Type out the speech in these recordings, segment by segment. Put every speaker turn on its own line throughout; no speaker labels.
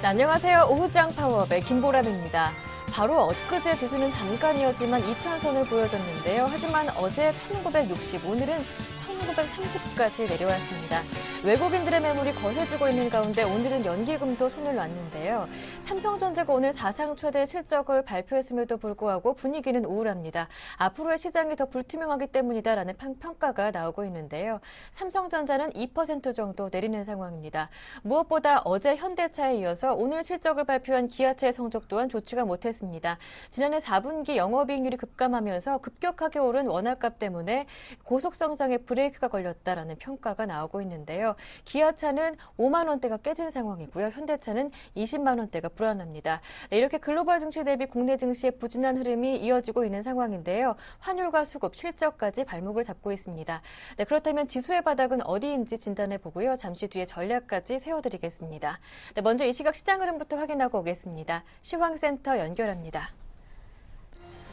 네, 안녕하세요. 오후장 파워업의 김보람입니다. 바로 엊그제 지수는 잠깐이었지만 2,000선을 보여줬는데요. 하지만 어제 1,960, 오늘은 1,930까지 내려왔습니다. 외국인들의 매물이 거세지고 있는 가운데 오늘은 연기금도 손을 놨는데요. 삼성전자가 오늘 사상 최대 실적을 발표했음에도 불구하고 분위기는 우울합니다. 앞으로의 시장이 더 불투명하기 때문이다라는 평가가 나오고 있는데요. 삼성전자는 2% 정도 내리는 상황입니다. 무엇보다 어제 현대차에 이어서 오늘 실적을 발표한 기아차의 성적 또한 좋지가 못했습니다. 지난해 4분기 영업이익률이 급감하면서 급격하게 오른 원화값 때문에 고속성장에 브레이크가 걸렸다라는 평가가 나오고 있는데요. 기아차는 5만 원대가 깨진 상황이고요. 현대차는 20만 원대가 불안합니다. 네, 이렇게 글로벌 증시 대비 국내 증시의 부진한 흐름이 이어지고 있는 상황인데요. 환율과 수급, 실적까지 발목을 잡고 있습니다. 네, 그렇다면 지수의 바닥은 어디인지 진단해 보고요. 잠시 뒤에 전략까지 세워드리겠습니다. 네, 먼저 이 시각 시장 흐름부터 확인하고 오겠습니다. 시황센터 연결합니다.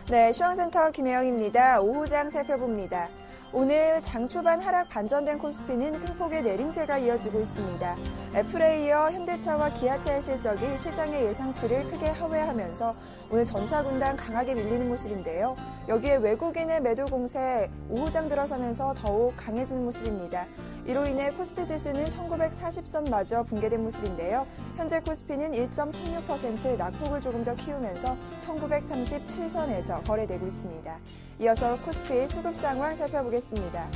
네, 시황센터 김혜영입니다. 오후장 살펴봅니다. 오늘 장 초반 하락 반전된 코스피는 큰 폭의 내림세가 이어지고 있습니다. 애플에 이어 현대차와 기아차의 실적이 시장의 예상치를 크게 하회하면서 오늘 전차군단 강하게 밀리는 모습인데요. 여기에 외국인의 매도 공세 오후장 들어서면서 더욱 강해지는 모습입니다. 이로 인해 코스피 지수는 1940선마저 붕괴된 모습인데요. 현재 코스피는 1.36% 낙폭을 조금 더 키우면서 1937선에서 거래되고 있습니다. 이어서 코스피 수급 상황 살펴보겠습니다.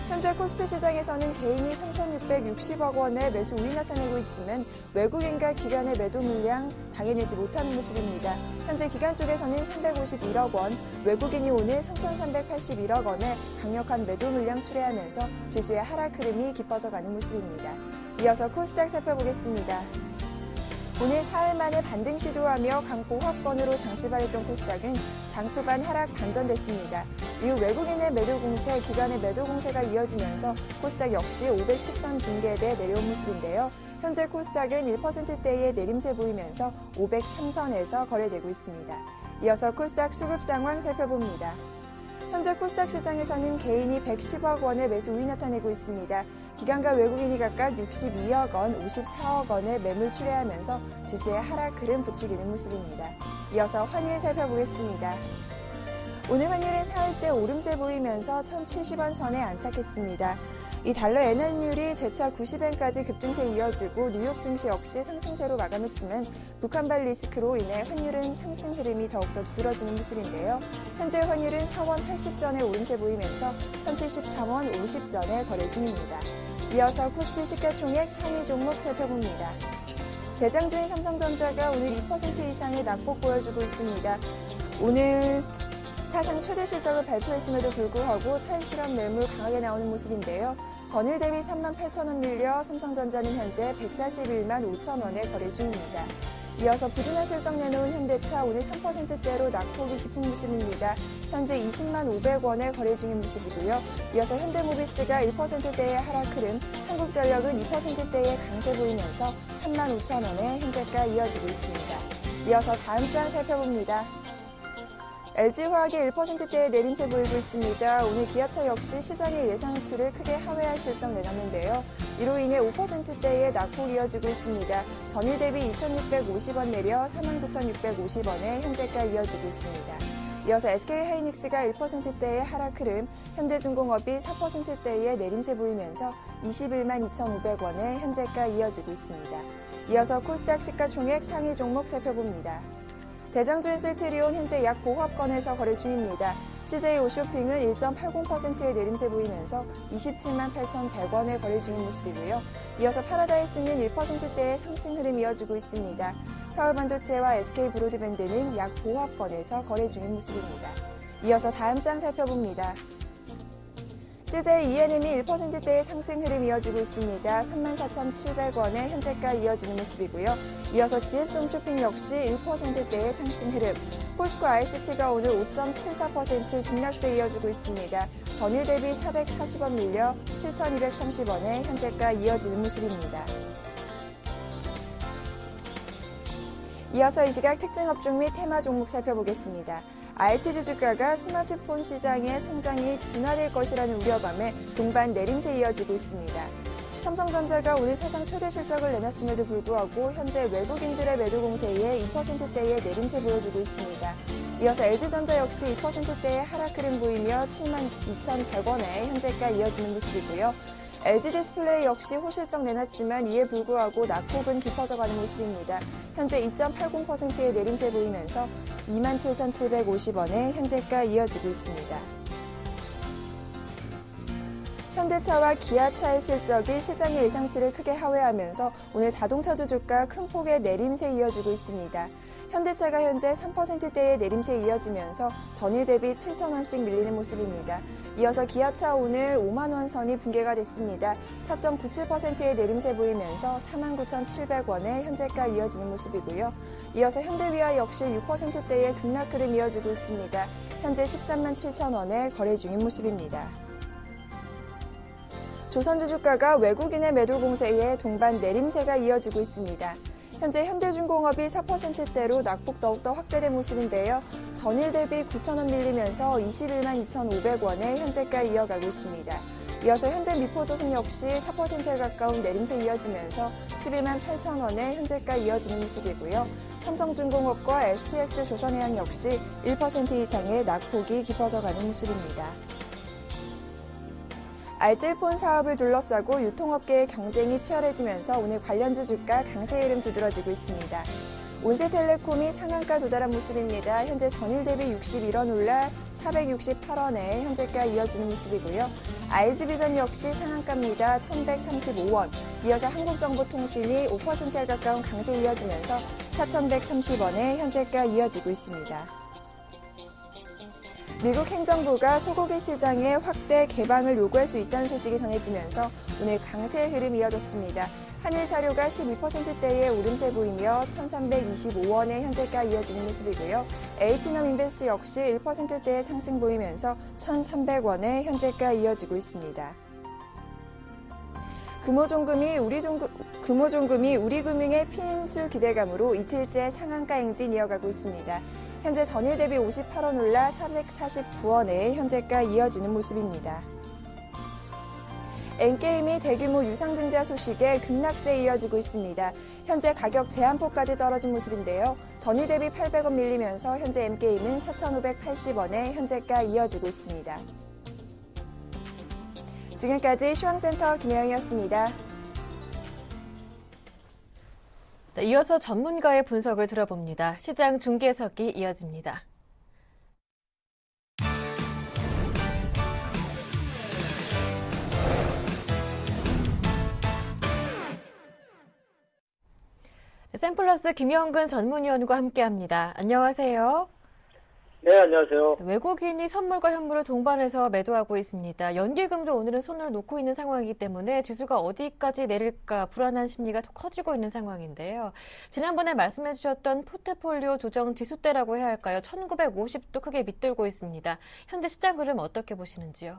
현재 코스피 시장에서는 개인이 3,660억 원의 매수 우위 나타내고 있지만 외국인과 기관의 매도 물량 당해내지 못하는 모습입니다. 현재 기관 쪽에서는 351억 원, 외국인이 오늘 3,381억 원의 강력한 매도 물량 수뢰하면서 지수의 하락 흐름이 깊어져가는 모습입니다. 이어서 코스닥 살펴보겠습니다. 오늘 사흘 만에 반등 시도하며 강보 확건으로 장시발했던 코스닥은 장 초반 하락 반전됐습니다. 이후 외국인의 매도 공세, 기관의 매도 공세가 이어지면서 코스닥 역시 510선 붕괴돼 내려온 모습인데요. 현재 코스닥은 1%대의 내림세 보이면서 503선에서 거래되고 있습니다. 이어서 코스닥 수급 상황 살펴봅니다. 현재 코스닥 시장에서는 개인이 110억 원의 매수 우위 나타내고 있습니다. 기관과 외국인이 각각 62억 원, 54억 원의 매물 출회하면서 지수의 하락 흐름 부추기는 모습입니다. 이어서 환율 살펴보겠습니다. 오늘 환율은 사흘째 오름세 보이면서 1,070원 선에 안착했습니다. 이 달러 엔환율이 재차 90엔까지 급등세 이어지고 뉴욕 증시 역시 상승세로 마감했지만 북한발 리스크로 인해 환율은 상승 흐름이 더욱더 두드러지는 모습인데요. 현재 환율은 4원 80전에 오름세 보이면서 1,073원 50전에 거래 중입니다. 이어서 코스피 시가총액 상위 종목 살펴봅니다. 대장주인 삼성전자가 오늘 2% 이상의 낙폭 보여주고 있습니다. 오늘 사상 최대 실적을 발표했음에도 불구하고 차익 실현 매물 강하게 나오는 모습인데요. 전일 대비 3만 8천 원 밀려 삼성전자는 현재 141만 5천 원에 거래 중입니다. 이어서 부진한 실적 내놓은 현대차 오늘 3%대로 낙폭이 깊은 모습입니다. 현재 20만 500원에 거래 중인 모습이고요. 이어서 현대모비스가 1%대의 하락 흐름, 한국전력은 2%대의 강세 보이면서 3만 5천 원에 현재가 이어지고 있습니다. 이어서 다음 장 살펴봅니다. LG화학이 1%대의 내림세 보이고 있습니다. 오늘 기아차 역시 시장의 예상치를 크게 하회할 실적 내놨는데요. 이로 인해 5%대의 낙폭이 이어지고 있습니다. 전일 대비 2,650원 내려 49,650원에 현재가 이어지고 있습니다. 이어서 SK하이닉스가 1%대의 하락 흐름, 현대중공업이 4%대의 내림세 보이면서 21만 2,500원에 현재가 이어지고 있습니다. 이어서 코스닥 시가총액 상위 종목 살펴봅니다. 대장주인 셀트리온 현재 약 보합권에서 거래 중입니다. CJ 오쇼핑은 1.80%의 내림세 보이면서 27만 8,100원에 거래 중인 모습이고요. 이어서 파라다이스는 1%대의 상승 흐름이 이어지고 있습니다. 서울반도체와 SK브로드밴드는 약 보합권에서 거래 중인 모습입니다. 이어서 다음 장 살펴봅니다. CJ ENM이 1%대의 상승 흐름이 이어지고 있습니다. 34,700원에 현재가 이어지는 모습이고요. 이어서 GS홈쇼핑 역시 1%대의 상승 흐름. 포스코 ICT가 오늘 5.74% 급락세 이어지고 있습니다. 전일 대비 440원 밀려 7,230원에 현재가 이어지는 모습입니다. 이어서 이 시각 특징 업종 및 테마 종목 살펴보겠습니다. IT주 주가가 스마트폰 시장의 성장이 둔화될 것이라는 우려감에 동반 내림세 이어지고 있습니다. 삼성전자가 오늘 사상 최대 실적을 내놨음에도 불구하고 현재 외국인들의 매도 공세에 2%대의 내림세 보여주고 있습니다. 이어서 LG전자 역시 2%대의 하락 흐름 보이며 72,100원에 현재가 이어지는 모습이고요. LG디스플레이 역시 호실적 내놨지만 이에 불구하고 낙폭은 깊어져가는 모습입니다. 현재 2.80%의 내림세 보이면서 27,750원에 현재가 이어지고 있습니다. 현대차와 기아차의 실적이 시장의 예상치를 크게 하회하면서 오늘 자동차주 주가 큰 폭의 내림세 이어지고 있습니다. 현대차가 현재 3%대의 내림세 이어지면서 전일 대비 7,000원씩 밀리는 모습입니다. 이어서 기아차 오늘 5만 원 선이 붕괴가 됐습니다. 4.97%의 내림세 보이면서 49,700원에 현재가 이어지는 모습이고요. 이어서 현대위아 역시 6%대의 급락 흐름 이어지고 있습니다. 현재 13만 7천원에 거래 중인 모습입니다. 조선주 주가가 외국인의 매도 공세에 동반 내림세가 이어지고 있습니다. 현재 현대중공업이 4%대로 낙폭 더욱더 확대된 모습인데요. 전일 대비 9,000원 밀리면서 21만 2,500원에 현재가 이어가고 있습니다. 이어서 현대미포조선 역시 4%에 가까운 내림세 이어지면서 11만 8,000원에 현재가 이어지는 모습이고요. 삼성중공업과 STX조선해양 역시 1% 이상의 낙폭이 깊어져가는 모습입니다. 알뜰폰 사업을 둘러싸고 유통업계의 경쟁이 치열해지면서 오늘 관련주 주가 강세 흐름 두드러지고 있습니다. 온세텔레콤이 상한가 도달한 모습입니다. 현재 전일 대비 61원 올라 468원에 현재가 이어지는 모습이고요. IG비전 역시 상한가입니다. 1135원. 이어서 한국정보통신이 5%에 가까운 강세 이어지면서 4130원에 현재가 이어지고 있습니다. 미국 행정부가 소고기 시장의 확대 개방을 요구할 수 있다는 소식이 전해지면서 오늘 강세 흐름이 이어졌습니다. 한일사료가 12%대의 오름세 보이며 1,325원의 현재가 이어지는 모습이고요. H넘인베스트 역시 1%대의 상승 보이면서 1,300원의 현재가 이어지고 있습니다. 금호종금이 우리금융의 피인수 기대감으로 이틀째 상한가 행진 이어가고 있습니다. 현재 전일 대비 58원 올라 449원에 현재가 이어지는 모습입니다. N게임이 대규모 유상증자 소식에 급락세 이어지고 있습니다. 현재 가격 제한폭까지 떨어진 모습인데요. 전일 대비 800원 밀리면서 현재 N게임은 4,580원에 현재가 이어지고 있습니다. 지금까지 시황센터 김혜영이었습니다.
이어서 전문가의 분석을 들어봅니다. 시장 중계석이 이어집니다. 샘플러스 김영근 전문위원과 함께합니다. 안녕하세요.
네, 안녕하세요.
외국인이 선물과 현물을 동반해서 매도하고 있습니다. 연기금도 오늘은 손을 놓고 있는 상황이기 때문에 지수가 어디까지 내릴까 불안한 심리가 더 커지고 있는 상황인데요. 지난번에 말씀해 주셨던 포트폴리오 조정 지수대라고 해야 할까요? 1950도 크게 밑들고 있습니다. 현재 시장 흐름 어떻게 보시는지요?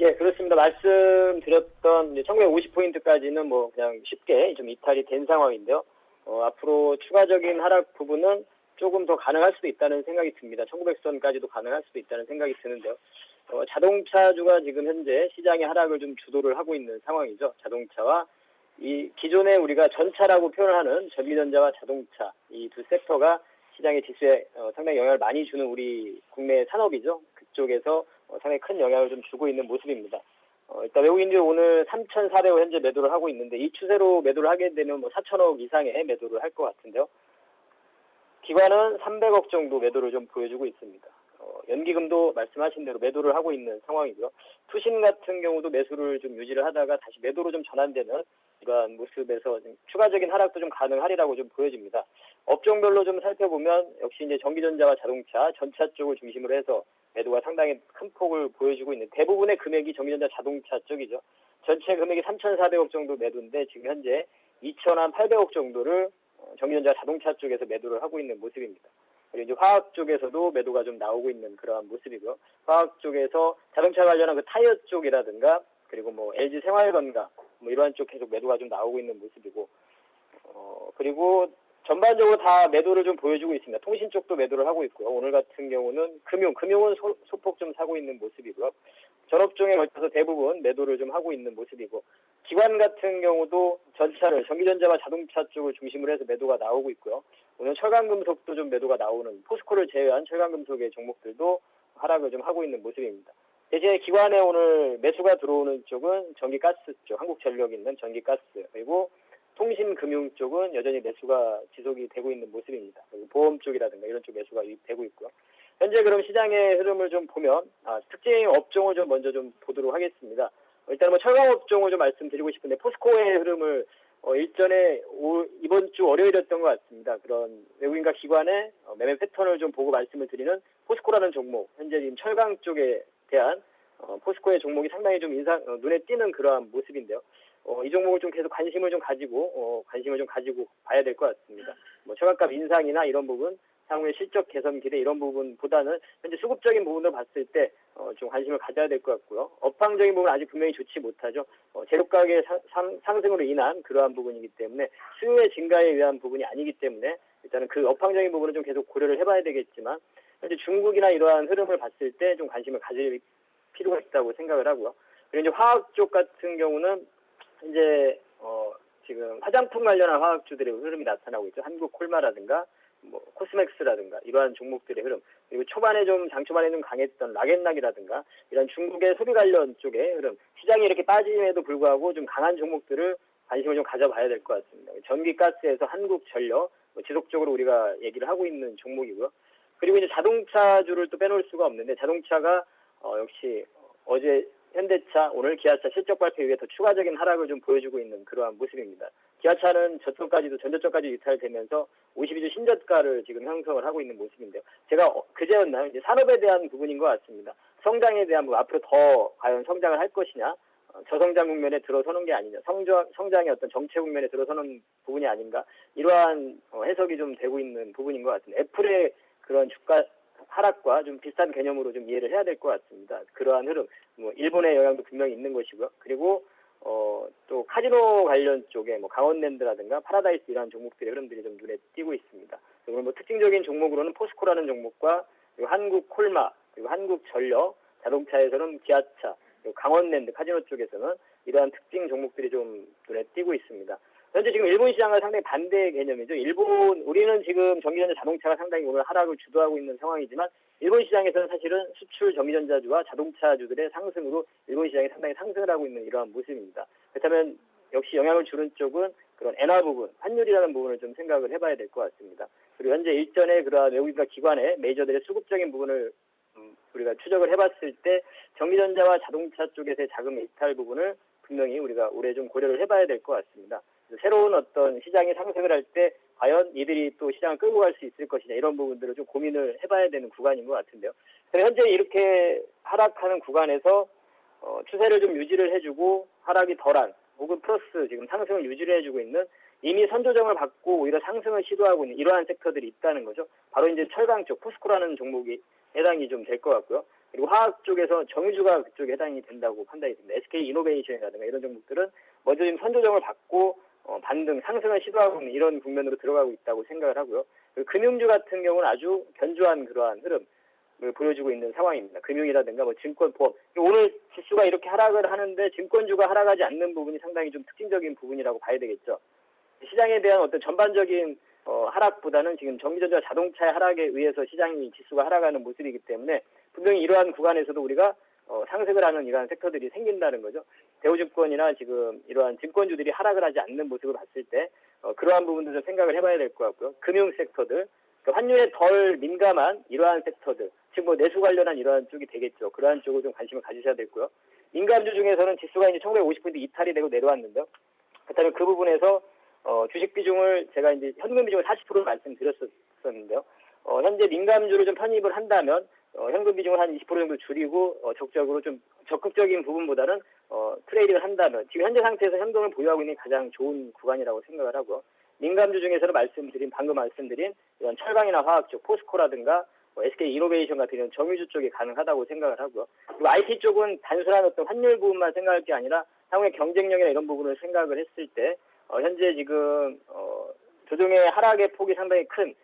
예, 그렇습니다. 말씀드렸던 1950포인트까지는 뭐 그냥 쉽게 좀 이탈이 된 상황인데요. 앞으로 추가적인 하락 부분은 조금 더 가능할 수도 있다는 생각이 듭니다. 1900선까지도 가능할 수도 있다는 생각이 드는데요. 자동차주가 지금 현재 시장의 하락을 좀 주도를 하고 있는 상황이죠. 자동차와 이 기존에 우리가 전차라고 표현하는 전기전자와 자동차 이 두 섹터가 시장의 지수에 상당히 영향을 많이 주는 우리 국내 산업이죠. 그쪽에서 상당히 큰 영향을 좀 주고 있는 모습입니다. 일단 외국인들이 오늘 3,400억 현재 매도를 하고 있는데 이 추세로 매도를 하게 되면 뭐 4,000억 이상의 매도를 할 것 같은데요. 기관은 300억 정도 매도를 좀 보여주고 있습니다. 연기금도 말씀하신 대로 매도를 하고 있는 상황이고요. 투신 같은 경우도 매수를 좀 유지를 하다가 다시 매도로 좀 전환되는 이러한 모습에서 좀 추가적인 하락도 좀 가능하리라고 좀 보여집니다. 업종별로 좀 살펴보면 역시 이제 전기전자와 자동차, 전차 쪽을 중심으로 해서 매도가 상당히 큰 폭을 보여주고 있는 대부분의 금액이 전기전자 자동차 쪽이죠. 전체 금액이 3,400억 정도 매도인데 지금 현재 2,800억 정도를 전기전자 자동차 쪽에서 매도를 하고 있는 모습입니다. 그리고 이제 화학 쪽에서도 매도가 좀 나오고 있는 그러한 모습이고요. 화학 쪽에서 자동차 관련한 그 타이어 쪽이라든가 그리고 뭐 LG 생활건강 뭐 이러한 쪽 계속 매도가 좀 나오고 있는 모습이고 그리고 전반적으로 다 매도를 좀 보여주고 있습니다. 통신 쪽도 매도를 하고 있고요. 오늘 같은 경우는 금융은 소폭 좀 사고 있는 모습이고요. 전업종에 걸쳐서 대부분 매도를 좀 하고 있는 모습이고 기관 같은 경우도 전기전자와 자동차 쪽을 중심으로 해서 매도가 나오고 있고요. 오늘 철강금속도 좀 매도가 나오는, 포스코를 제외한 철강금속의 종목들도 하락을 좀 하고 있는 모습입니다. 대신에 기관에 오늘 매수가 들어오는 쪽은 전기가스 쪽, 한국전력이 있는 전기가스, 그리고 통신금융 쪽은 여전히 매수가 지속이 되고 있는 모습입니다. 그리고 보험 쪽이라든가 이런 쪽 매수가 유입되고 있고요. 현재 그럼 시장의 흐름을 좀 보면, 특징 업종을 좀 먼저 좀 보도록 하겠습니다. 일단 뭐 철강 업종을 좀 말씀드리고 싶은데, 포스코의 흐름을 일전에 이번 주 월요일이었던 것 같습니다. 그런 외국인과 기관의 매매 패턴을 좀 보고 말씀을 드리는 포스코라는 종목, 현재 지금 철강 쪽에 대한 포스코의 종목이 상당히 좀 눈에 띄는 그러한 모습인데요. 이 종목을 좀 계속 관심을 좀 가지고 봐야 될 것 같습니다. 뭐 철강값 인상이나 이런 부분, 향후의 실적 개선 기대 이런 부분보다는 현재 수급적인 부분을 봤을 때 좀 관심을 가져야 될 것 같고요. 업황적인 부분은 아직 분명히 좋지 못하죠. 재료가격의 상승으로 인한 그러한 부분이기 때문에 수요의 증가에 의한 부분이 아니기 때문에 일단은 그 업황적인 부분은 좀 계속 고려를 해봐야 되겠지만, 현재 중국이나 이러한 흐름을 봤을 때 좀 관심을 가질 필요가 있다고 생각을 하고요. 그리고 이제 화학 쪽 같은 경우는 현재 지금 화장품 관련한 화학주들의 흐름이 나타나고 있죠. 한국콜마라든가 뭐 코스맥스라든가 이러한 종목들의 흐름, 그리고 장초반에 좀 강했던 락앤락이라든가 이런 중국의 소비 관련 쪽의 흐름, 시장이 이렇게 빠짐에도 불구하고 좀 강한 종목들을 관심을 좀 가져봐야 될 것 같습니다. 전기가스에서 한국전력, 지속적으로 우리가 얘기를 하고 있는 종목이고요. 그리고 이제 자동차주를 또 빼놓을 수가 없는데, 자동차가 역시 어제 현대차, 오늘 기아차 실적 발표 이후에 더 추가적인 하락을 좀 보여주고 있는 그러한 모습입니다. 기아차는 전저점까지 유탈되면서 52주 신저가를 지금 형성을 하고 있는 모습인데요. 제가 그제였나요? 이제 산업에 대한 부분인 것 같습니다. 성장에 대한 부분, 앞으로 더 과연 성장을 할 것이냐, 저성장 국면에 들어서는 게 아니냐, 성장의 어떤 정체 국면에 들어서는 부분이 아닌가, 이러한 해석이 좀 되고 있는 부분인 것 같습니다. 애플의 그런 주가 하락과 좀 비슷한 개념으로 좀 이해를 해야 될 것 같습니다. 그러한 흐름, 일본의 영향도 분명히 있는 것이고요. 그리고 또 카지노 관련 쪽에 강원랜드라든가 파라다이스 이러한 종목들의 흐름들이 좀 눈에 띄고 있습니다. 그리고 특징적인 종목으로는 포스코라는 종목과 그리고 한국콜마, 그리고 한국전력, 자동차에서는 기아차, 그리고 강원랜드, 카지노 쪽에서는 이러한 특징 종목들이 좀 눈에 띄고 있습니다. 현재 지금 일본 시장과 상당히 반대의 개념이죠. 우리는 지금 전기전자 자동차가 상당히 오늘 하락을 주도하고 있는 상황이지만, 일본 시장에서는 사실은 수출 전기전자주와 자동차주들의 상승으로 일본 시장이 상당히 상승을 하고 있는 이러한 모습입니다. 그렇다면 역시 영향을 주는 쪽은 그런 엔화 부분, 환율이라는 부분을 좀 생각을 해봐야 될 것 같습니다. 그리고 현재 일전에 그러한 외국인과 기관의 메이저들의 수급적인 부분을 우리가 추적을 해봤을 때, 전기전자와 자동차 쪽에서의 자금 이탈 부분을 분명히 우리가 올해 좀 고려를 해봐야 될 것 같습니다. 새로운 어떤 시장이 상승을 할 때 과연 이들이 또 시장을 끌고 갈 수 있을 것이냐, 이런 부분들을 좀 고민을 해봐야 되는 구간인 것 같은데요. 현재 이렇게 하락하는 구간에서 추세를 좀 유지를 해주고 하락이 덜한, 혹은 플러스 지금 상승을 유지를 해주고 있는, 이미 선조정을 받고 오히려 상승을 시도하고 있는 이러한 섹터들이 있다는 거죠. 바로 이제 철강 쪽, 포스코라는 종목이 해당이 좀 될 것 같고요. 그리고 화학 쪽에서 정유주가 그쪽에 해당이 된다고 판단이 됩니다. SK 이노베이션이라든가 이런 종목들은 먼저 지금 선조정을 받고 반등, 상승을 시도하고 있는 이런 국면으로 들어가고 있다고 생각을 하고요. 그리고 금융주 같은 경우는 아주 견조한 그러한 흐름을 보여주고 있는 상황입니다. 금융이라든가 증권, 보험. 오늘 지수가 이렇게 하락을 하는데 증권주가 하락하지 않는 부분이 상당히 좀 특징적인 부분이라고 봐야 되겠죠. 시장에 대한 어떤 전반적인 하락보다는 지금 전기전자 자동차의 하락에 의해서 시장이 지수가 하락하는 모습이기 때문에 분명히 이러한 구간에서도 우리가 상승을 하는 이러한 섹터들이 생긴다는 거죠. 대우증권이나 지금 이러한 증권주들이 하락을 하지 않는 모습을 봤을 때 그러한 부분들을 생각을 해봐야 될 것 같고요. 금융 섹터들, 그러니까 환율에 덜 민감한 이러한 섹터들, 즉 내수 관련한 이러한 쪽이 되겠죠. 그러한 쪽을 좀 관심을 가지셔야 되고요. 민감주 중에서는 지수가 이제 1950포인트 이탈이 되고 내려왔는데요. 그렇다면 그 부분에서 주식 비중을 제가 이제 현금 비중을 40% 말씀드렸었는데요. 현재 민감주를 좀 편입을 한다면 현금 비중을 한 20% 정도 줄이고 적극적으로 좀 적극적인 부분보다는 트레이딩을 한다면 지금 현재 상태에서 현금을 보유하고 있는 게 가장 좋은 구간이라고 생각을 하고, 민감주 중에서는 방금 말씀드린 이런 철강이나 화학 쪽, 포스코라든가 SK 이노베이션 같은 이런 정유주 쪽이 가능하다고 생각을 하고요. 그리고 IT 쪽은 단순한 어떤 환율 부분만 생각할 게 아니라 향후의 경쟁력이나 이런 부분을 생각을 했을 때 현재 지금 조정의 하락의 폭이 상당히 큰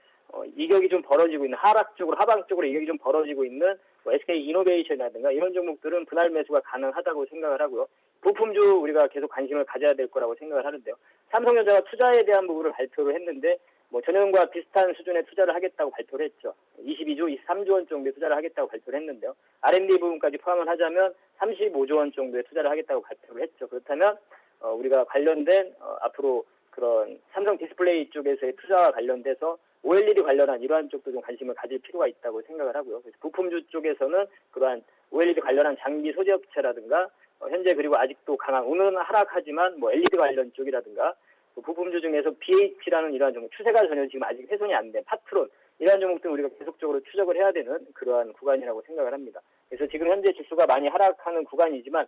이격이 좀 벌어지고 있는 하방 쪽으로 이격이 좀 벌어지고 있는 뭐 SK 이노베이션이라든가 이런 종목들은 분할 매수가 가능하다고 생각을 하고요. 부품주 우리가 계속 관심을 가져야 될 거라고 생각을 하는데요. 삼성전자가 투자에 대한 부분을 발표를 했는데 뭐 전년과 비슷한 수준의 투자를 하겠다고 발표를 했죠. 22조, 23조 원 정도의 투자를 하겠다고 발표를 했는데요. R&D 부분까지 포함을 하자면 35조 원 정도의 투자를 하겠다고 발표를 했죠. 그렇다면 우리가 관련된 앞으로 그런 삼성 디스플레이 쪽에서의 투자와 관련돼서 OLED 관련한 이러한 쪽도 좀 관심을 가질 필요가 있다고 생각을 하고요. 그래서 부품주 쪽에서는 그러한 OLED 관련한 장비 소재 업체라든가 현재 그리고 아직도 강한 오늘은 하락하지만 뭐 LED 관련 쪽이라든가 부품주 중에서 BH라는 이러한 종목 추세가 전혀 지금 아직 훼손이 안 된 파트론 이러한 종목들은 우리가 계속적으로 추적을 해야 되는 그러한 구간이라고 생각을 합니다. 그래서 지금 현재 지수가 많이 하락하는 구간이지만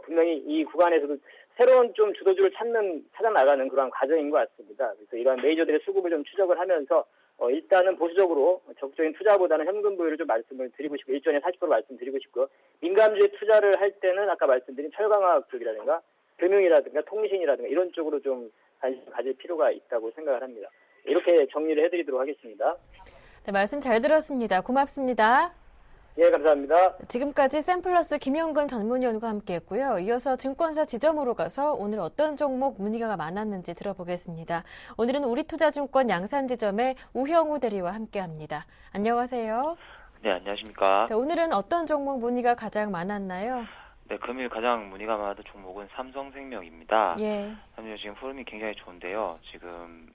분명히 이 구간에서도 새로운 좀 주도주를 찾아 나가는 그러한 과정인 것 같습니다. 그래서 이러한 메이저들의 수급을 좀 추적을 하면서 일단은 보수적으로 적극적인 투자보다는 현금 부위를 좀 말씀을 드리고 싶고 1전에 40% 말씀드리고 싶고요. 민감주에 투자를 할 때는 아까 말씀드린 철강화학 쪽이라든가 금융이라든가 통신이라든가 이런 쪽으로 좀 관심을 가질 필요가 있다고 생각을 합니다. 이렇게 정리를 해드리도록 하겠습니다.
네, 말씀 잘 들었습니다. 고맙습니다.
예, 감사합니다.
지금까지 샘플러스 김영근 전문위원과 함께했고요. 이어서 증권사 지점으로 가서 오늘 어떤 종목 문의가 많았는지 들어보겠습니다. 오늘은 우리투자증권 양산지점의 우형우 대리와 함께합니다. 안녕하세요.
네, 안녕하십니까.
네, 오늘은 어떤 종목 문의가 가장 많았나요?
네, 금일 가장 문의가 많았던 종목은 삼성생명입니다.
예.
삼성생명 지금 흐름이 굉장히 좋은데요. 지금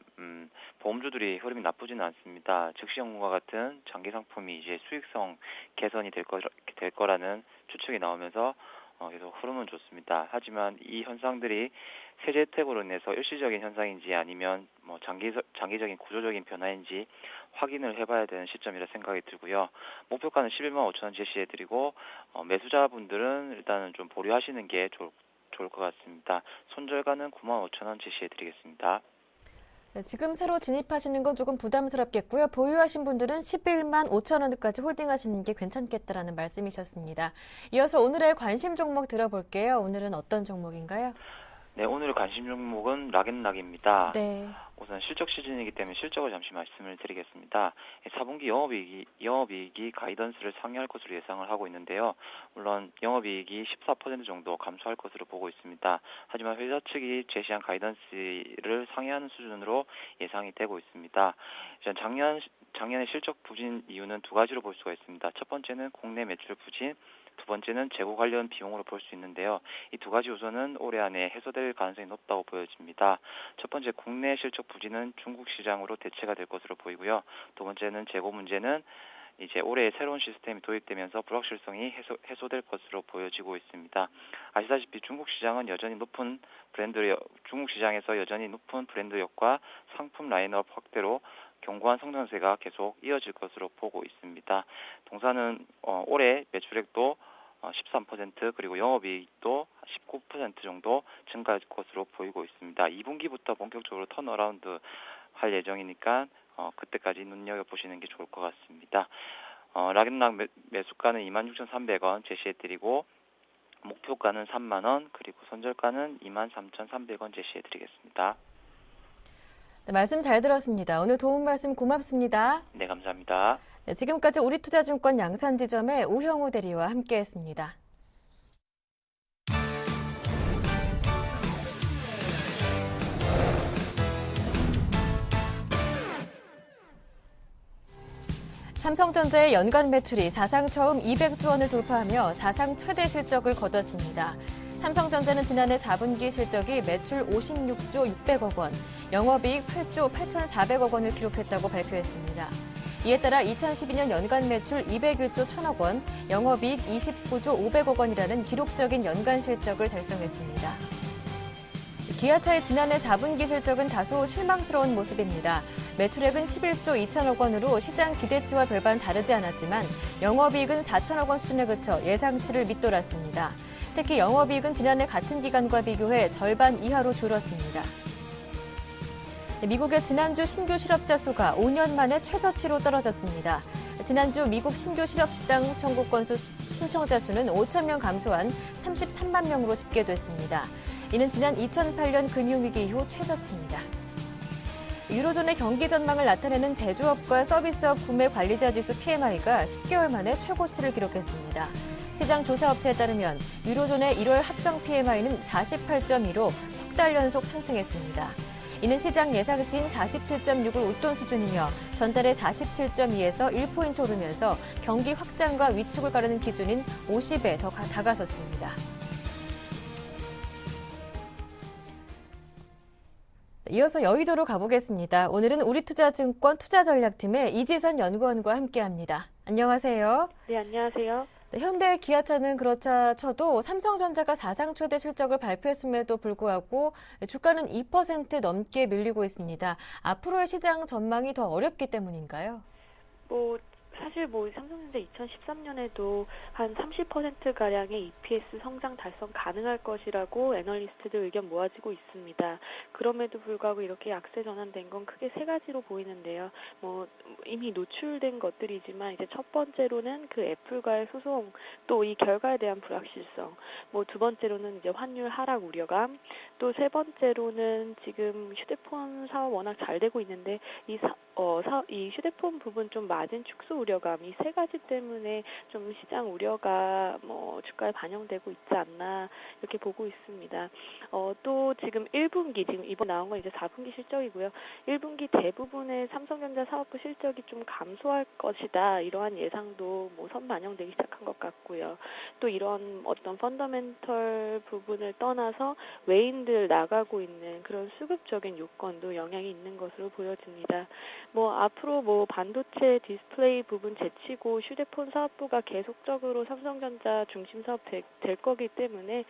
보험주들이 흐름이 나쁘지는 않습니다. 즉시연금과 같은 장기 상품이 이제 수익성 개선이 될 거라는 추측이 나오면서 계속 흐름은 좋습니다. 하지만 이 현상들이 세제 혜택으로 인해서 일시적인 현상인지 아니면 뭐 장기적인 구조적인 변화인지 확인을 해봐야 되는 시점이라 생각이 들고요. 목표가는 11만 5천 원 제시해드리고 매수자분들은 일단은 좀 보류하시는 게 좋을 것 같습니다. 손절가는 9만 5천 원 제시해드리겠습니다.
네, 지금 새로 진입하시는 건 조금 부담스럽겠고요. 보유하신 분들은 11만 5천 원까지 홀딩하시는 게 괜찮겠다라는 말씀이셨습니다. 이어서 오늘의 관심 종목 들어볼게요. 오늘은 어떤 종목인가요?
네, 오늘 관심 종목은 락앤락입니다.
네.
우선 실적 시즌이기 때문에 실적을 잠시 말씀을 드리겠습니다. 4분기 영업이익이 가이던스를 상회할 것으로 예상을 하고 있는데요. 물론 영업이익이 14% 정도 감소할 것으로 보고 있습니다. 하지만 회사 측이 제시한 가이던스를 상회하는 수준으로 예상이 되고 있습니다. 작년의 실적 부진 이유는 두 가지로 볼 수가 있습니다. 첫 번째는 국내 매출 부진, 두 번째는 재고 관련 비용으로 볼 수 있는데요. 이 두 가지 요소는 올해 안에 해소될 가능성이 높다고 보여집니다. 첫 번째 국내 실적 부진은 중국 시장으로 대체가 될 것으로 보이고요. 두 번째는 재고 문제는 이제 올해 새로운 시스템이 도입되면서 불확실성이 해소될 것으로 보여지고 있습니다. 아시다시피 중국 시장에서 여전히 높은 브랜드력과 상품 라인업 확대로 견고한 성장세가 계속 이어질 것으로 보고 있습니다. 동사는 올해 매출액도 13% 그리고 영업이익도 19% 정도 증가할 것으로 보이고 있습니다. 2분기부터 본격적으로 턴어라운드 할 예정이니까 그때까지 눈여겨보시는 게 좋을 것 같습니다. 락앤락 매수가는 26,300원 제시해드리고 목표가는 3만 원 그리고 손절가는 23,300원 제시해드리겠습니다.
네, 말씀 잘 들었습니다. 오늘 도움 말씀 고맙습니다.
네, 감사합니다.
네, 지금까지 우리투자증권 양산지점의 우형우 대리와 함께했습니다. 삼성전자의 연간 매출이 사상 처음 200조 원을 돌파하며 사상 최대 실적을 거뒀습니다. 삼성전자는 지난해 4분기 실적이 매출 56조 600억 원, 영업이익 8조 8,400억 원을 기록했다고 발표했습니다. 이에 따라 2012년 연간 매출 201조 1,000억 원, 영업이익 29조 500억 원이라는 기록적인 연간 실적을 달성했습니다. 기아차의 지난해 4분기 실적은 다소 실망스러운 모습입니다. 매출액은 11조 2천억 원으로 시장 기대치와 별반 다르지 않았지만 영업이익은 4천억 원 수준에 그쳐 예상치를 밑돌았습니다. 특히 영업이익은 지난해 같은 기간과 비교해 절반 이하로 줄었습니다. 미국의 지난주 신규 실업자 수가 5년 만에 최저치로 떨어졌습니다. 지난주 미국 신규 실업시장 청구 건수 신청자 수는 5천 명 감소한 33만 명으로 집계됐습니다. 이는 지난 2008년 금융위기 이후 최저치입니다. 유로존의 경기 전망을 나타내는 제조업과 서비스업 구매 관리자 지수 PMI가 10개월 만에 최고치를 기록했습니다. 시장 조사업체에 따르면 유로존의 1월 합성 PMI는 48.2로 석 달 연속 상승했습니다. 이는 시장 예상치인 47.6을 웃돈 수준이며 전달의 47.2에서 1포인트 오르면서 경기 확장과 위축을 가르는 기준인 50에 더 다가섰습니다. 이어서 여의도로 가보겠습니다. 오늘은 우리투자증권 투자전략팀의 이지선 연구원과 함께합니다. 안녕하세요.
네, 안녕하세요.
현대 기아차는 그렇다 쳐도 삼성전자가 사상 최대 실적을 발표했음에도 불구하고 주가는 2% 넘게 밀리고 있습니다. 앞으로의 시장 전망이 더 어렵기 때문인가요?
사실 삼성전자 2013년에도 한 30%가량의 EPS 성장 달성 가능할 것이라고 애널리스트들 의견 모아지고 있습니다. 그럼에도 불구하고 이렇게 약세 전환된 건 크게 세 가지로 보이는데요. 이미 노출된 것들이지만 이제 첫 번째로는 그 애플과의 소송, 또 이 결과에 대한 불확실성, 두 번째로는 이제 환율 하락 우려감, 또 세 번째로는 지금 휴대폰 사업 워낙 잘 되고 있는데 이 휴대폰 부분 좀 마진 축소 우려감, 이 세 가지 때문에 좀 시장 우려가 주가에 반영되고 있지 않나 이렇게 보고 있습니다. 또 지금 1분기, 지금 이번 나온 건 이제 4분기 실적이고요. 1분기 대부분의 삼성전자 사업부 실적이 좀 감소할 것이다. 이러한 예상도 선 반영되기 시작한 것 같고요. 또 이런 어떤 펀더멘털 부분을 떠나서 외인들 나가고 있는 그런 수급적인 요건도 영향이 있는 것으로 보여집니다. 앞으로 반도체 디스플레이 부분 제치고 휴대폰 사업부가 계속적으로 삼성전자 중심 사업 될 거기 때문에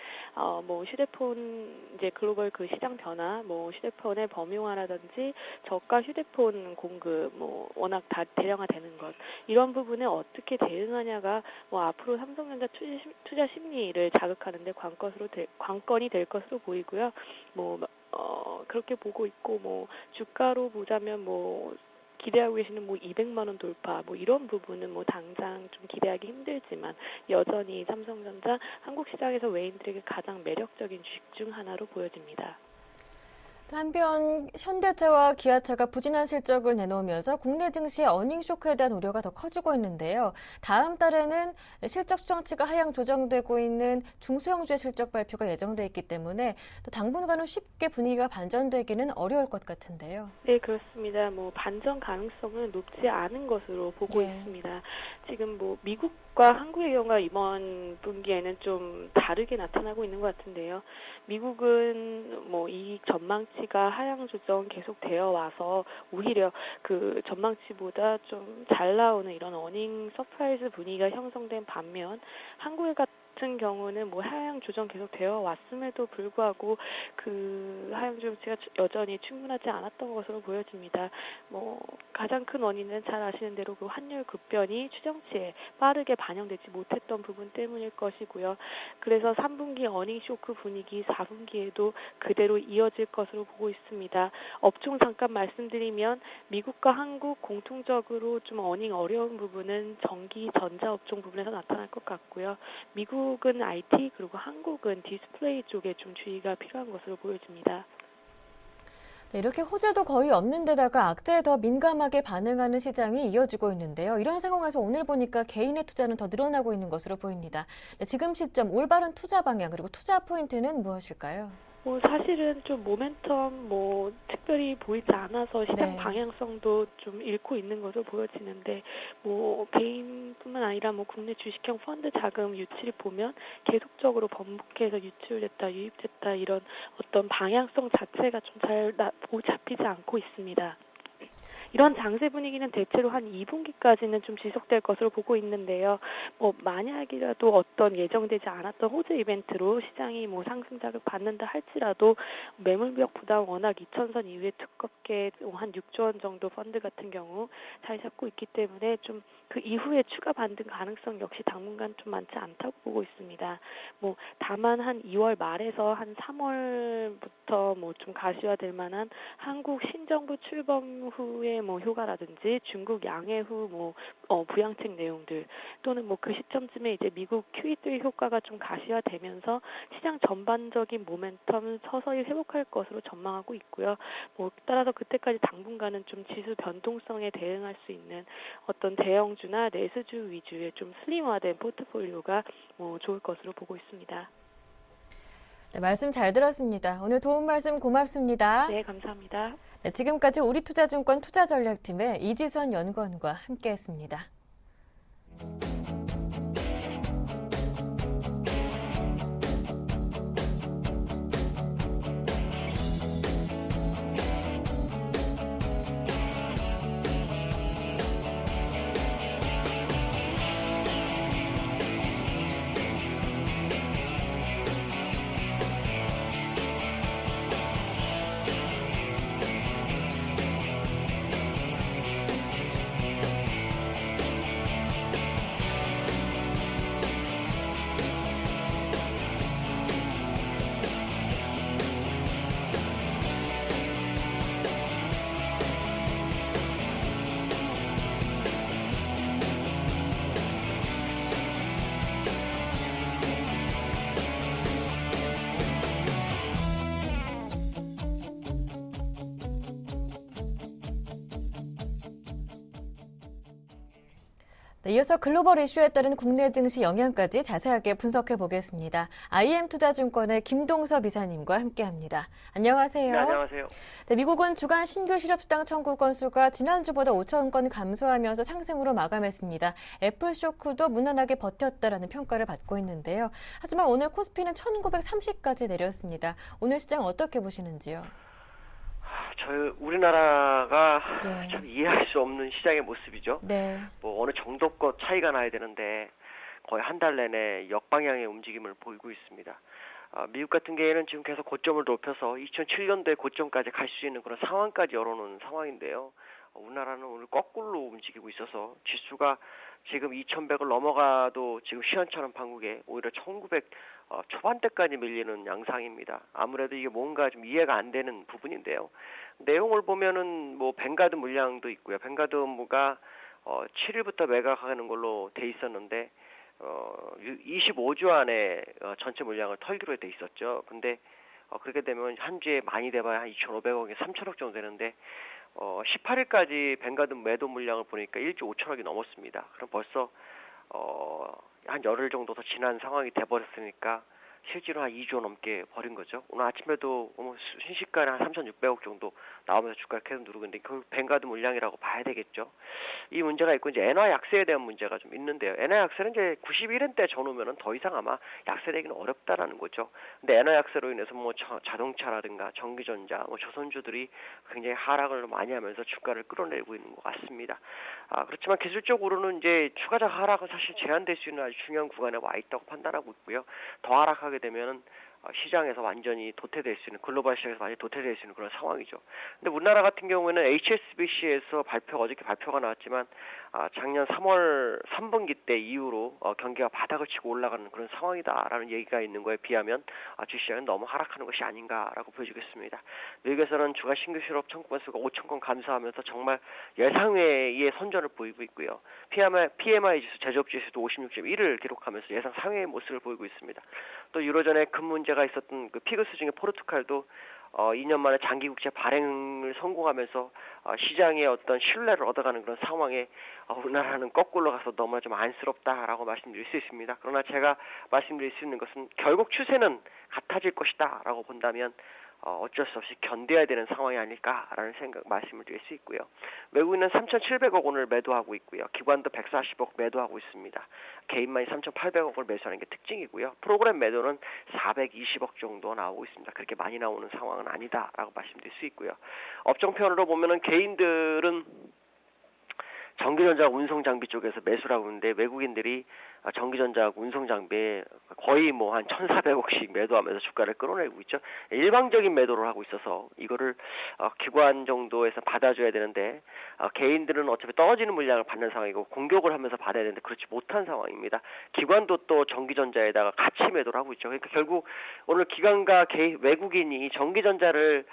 휴대폰 이제 글로벌 그 시장 변화, 휴대폰의 범용화라든지 저가 휴대폰 공급 워낙 다 대량화되는 것, 이런 부분에 어떻게 대응하냐가 앞으로 삼성전자 투자 심리를 자극하는데 관건이 될 것으로 보이고요. 그렇게 보고 있고 주가로 보자면 기대하고 계시는 200만 원 돌파 이런 부분은 당장 좀 기대하기 힘들지만 여전히 삼성전자 한국 시장에서 외인들에게 가장 매력적인 주식 중 하나로 보여집니다.
한편 현대차와 기아차가 부진한 실적을 내놓으면서 국내 증시의 어닝 쇼크에 대한 우려가 더 커지고 있는데요. 다음 달에는 실적 추정치가 하향 조정되고 있는 중소형주의 실적 발표가 예정돼 있기 때문에 또 당분간은 쉽게 분위기가 반전되기는 어려울 것 같은데요.
네, 그렇습니다. 반전 가능성은 높지 않은 것으로 보고 있습니다. 지금 미국과 한국의 경우가 이번 분기에는 좀 다르게 나타나고 있는 것 같은데요. 미국은 이익 전망치가 하향 조정 계속 되어 와서 오히려 그 전망치보다 좀 잘 나오는 이런 어닝 서프라이즈 분위기가 형성된 반면 한국의 같은 경우는 하향 조정 계속 되어 왔음에도 불구하고 그 하향 조정치가 여전히 충분하지 않았던 것으로 보여집니다. 가장 큰 원인은 잘 아시는 대로 그 환율 급변이 추정치에 빠르게 반영되지 못했던 부분 때문일 것이고요. 그래서 3분기 어닝 쇼크 분위기 4분기에도 그대로 이어질 것으로 보고 있습니다. 업종 잠깐 말씀드리면 미국과 한국 공통적으로 좀 어닝 어려운 부분은 전기 전자 업종 부분에서 나타날 것 같고요. 미국은 IT 그리고 한국은 디스플레이 쪽에 좀 주의가 필요한 것으로 보여집니다.
네, 이렇게 호재도 거의 없는 데다가 악재에 더 민감하게 반응하는 시장이 이어지고 있는데요. 이런 상황에서 오늘 보니까 개인의 투자는 더 늘어나고 있는 것으로 보입니다. 네, 지금 시점 올바른 투자 방향 그리고 투자 포인트는 무엇일까요?
사실은 좀 모멘텀 특별히 보이지 않아서 시장 방향성도 좀 잃고 있는 것으로 보여지는데 개인뿐만 아니라 국내 주식형 펀드 자금 유치를 보면 계속적으로 번복해서 유출됐다, 유입됐다 이런 어떤 방향성 자체가 좀 잘 잡히지 않고 있습니다. 이런 장세 분위기는 대체로 한 2분기까지는 좀 지속될 것으로 보고 있는데요. 만약이라도 어떤 예정되지 않았던 호재 이벤트로 시장이 상승작을 받는다 할지라도 매물벽 부담 워낙 2000선 이후에 두껍게 한 6조 원 정도 펀드 같은 경우 잘 잡고 있기 때문에 좀 그 이후에 추가 반등 가능성 역시 당분간 좀 많지 않다고 보고 있습니다. 다만 한 2월 말에서 한 3월부터 좀 가시화될 만한 한국 신정부 출범 후에 시장의 뭐 효과라든지 중국 양해 후 뭐 부양책 내용들 또는 뭐 그 시점쯤에 이제 미국 QE3 효과가 좀 가시화되면서 시장 전반적인 모멘텀은 서서히 회복할 것으로 전망하고 있고요. 뭐 따라서 그때까지 당분간은 좀 지수 변동성에 대응할 수 있는 어떤 대형주나 내수주 위주의 좀 슬림화된 포트폴리오가 좋을 것으로 보고 있습니다.
네, 말씀 잘 들었습니다. 오늘 도움 말씀 고맙습니다.
네, 감사합니다.
네, 지금까지 우리투자증권 투자전략팀의 이지선 연구원과 함께했습니다. 네, 이어서 글로벌 이슈에 따른 국내 증시 영향까지 자세하게 분석해 보겠습니다. IM투자증권의 김동섭 이사님과 함께합니다. 안녕하세요.
네, 안녕하세요.
네, 미국은 주간 신규 실업수당 청구 건수가 지난주보다 5천 건 감소하면서 상승으로 마감했습니다. 애플 쇼크도 무난하게 버텼다라는 평가를 받고 있는데요. 하지만 오늘 코스피는 1930까지 내렸습니다. 오늘 시장 어떻게 보시는지요?
저희 우리나라가
네.
참 이해할 수 없는 시장의 모습이죠.
네.
뭐 어느 정도껏 차이가 나야 되는데 거의 한 달 내내 역방향의 움직임을 보이고 있습니다. 미국 같은 경우에는 지금 계속 고점을 높여서 2007년도에 고점까지 갈 수 있는 그런 상황까지 열어놓은 상황인데요. 우리나라는 오늘 거꾸로 움직이고 있어서 지수가 지금 2100을 넘어가도 지금 시원찮은 판국에 오히려 1900 초반대까지 밀리는 양상입니다. 아무래도 이게 뭔가 좀 이해가 안 되는 부분인데요. 내용을 보면은 뭐 뱅가드 물량도 있고요. 뱅가드가 7일부터 매각하는 걸로 돼 있었는데 25주 안에 전체 물량을 털기로 돼 있었죠. 근데 그렇게 되면 한 주에 많이 돼봐야 한 2,500억에 3,000억 정도 되는데 18일까지 뱅가드 매도 물량을 보니까 1조 5천억이 넘었습니다. 그럼 벌써 한 열흘 정도 더 지난 상황이 돼버렸으니까 실제로 한 2조 넘게 버린 거죠. 오늘 아침에도 순식간에 한 3,600억 정도 나오면서 주가를 계속 누르고 있는데 결국 뱅가드 물량이라고 봐야 되겠죠. 이 문제가 있고 이제 엔화 약세에 대한 문제가 좀 있는데요. 엔화 약세는 이제 91엔대 전후면은 더 이상 아마 약세되기는 어렵다라는 거죠. 근데 엔화 약세로 인해서 뭐 자동차라든가 전기전자, 뭐 조선주들이 굉장히 하락을 많이 하면서 주가를 끌어내고 있는 것 같습니다. 그렇지만 기술적으로는 이제 추가적 하락은 사실 제한될 수 있는 아주 중요한 구간에 와 있다고 판단하고 있고요. 더 하락하게 되면은 시장에서 완전히 도태될 수 있는, 글로벌 시장에서 완전히 도태될 수 있는 그런 상황이죠. 근데 우리나라 같은 경우에는 HSBC에서 어저께 발표가 나왔지만 작년 3월 3분기 때 이후로 경기가 바닥을 치고 올라가는 그런 상황이다라는 얘기가 있는 거에 비하면 주시장은 너무 하락하는 것이 아닌가라고 보여지겠습니다. 미국에서는 주간 신규 실업 청구 건수가 5천 건 감소하면서 정말 예상외의 선전을 보이고 있고요. PMI 지수, 제조업 지수도 56.1을 기록하면서 예상 상회의 모습을 보이고 있습니다. 또 유로존에 큰 문제가 있었던 그 피그스 중에 포르투갈도 2년 만에 장기국채 발행을 성공하면서 시장의 어떤 신뢰를 얻어가는 그런 상황에 우리나라는 거꾸로 가서 너무나 좀 안쓰럽다라고 말씀드릴 수 있습니다. 그러나 제가 말씀드릴 수 있는 것은 결국 추세는 같아질 것이다라고 본다면 어쩔 수 없이 견뎌야 되는 상황이 아닐까라는 말씀을 드릴 수 있고요. 외국인은 3,700억 원을 매도하고 있고요. 기관도 140억 매도하고 있습니다. 개인만이 3,800억을 매수하는 게 특징이고요. 프로그램 매도는 420억 정도 나오고 있습니다. 그렇게 많이 나오는 상황은 아니다라고 말씀드릴 수 있고요. 업종편으로 보면은 개인들은 전기전자 운송장비 쪽에서 매수를 하고 있는데 외국인들이 전기전자 운송장비에 거의 뭐 한 1,400억씩 매도하면서 주가를 끌어내고 있죠. 일방적인 매도를 하고 있어서 이거를 기관 정도에서 받아줘야 되는데 개인들은 어차피 떨어지는 물량을 받는 상황이고 공격을 하면서 받아야 되는데 그렇지 못한 상황입니다. 기관도 또 전기전자에다가 같이 매도를 하고 있죠. 그러니까 결국 오늘 기관과 외국인이 전기전자를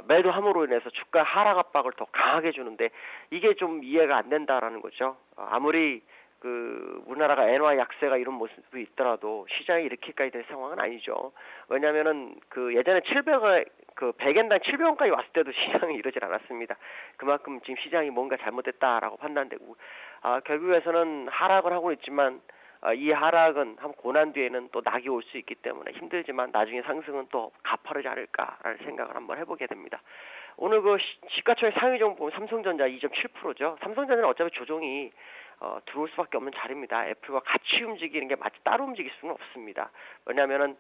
매도함으로 인해서 주가 하락 압박을 더 강하게 주는데 이게 좀 이해가 안 된다라는 거죠. 아무리 우리나라가 엔화 약세가 이런 모습이 있더라도 시장이 이렇게까지 될 상황은 아니죠. 왜냐면은 예전에 100엔당 700원까지 왔을 때도 시장이 이러질 않았습니다. 그만큼 지금 시장이 뭔가 잘못됐다라고 판단되고, 결국에서는 하락을 하고 있지만, 이 하락은 한 고난 뒤에는 또 낙이 올 수 있기 때문에 힘들지만 나중에 상승은 또 가파르지 않을까라는 생각을 한번 해보게 됩니다. 오늘 시가총액 상위 종목 보면 삼성전자 2.7%죠. 삼성전자는 어차피 조정이 들어올 수밖에 없는 자리입니다. 애플과 같이 움직이는 게 마치 따로 움직일 수는 없습니다. 왜냐하면은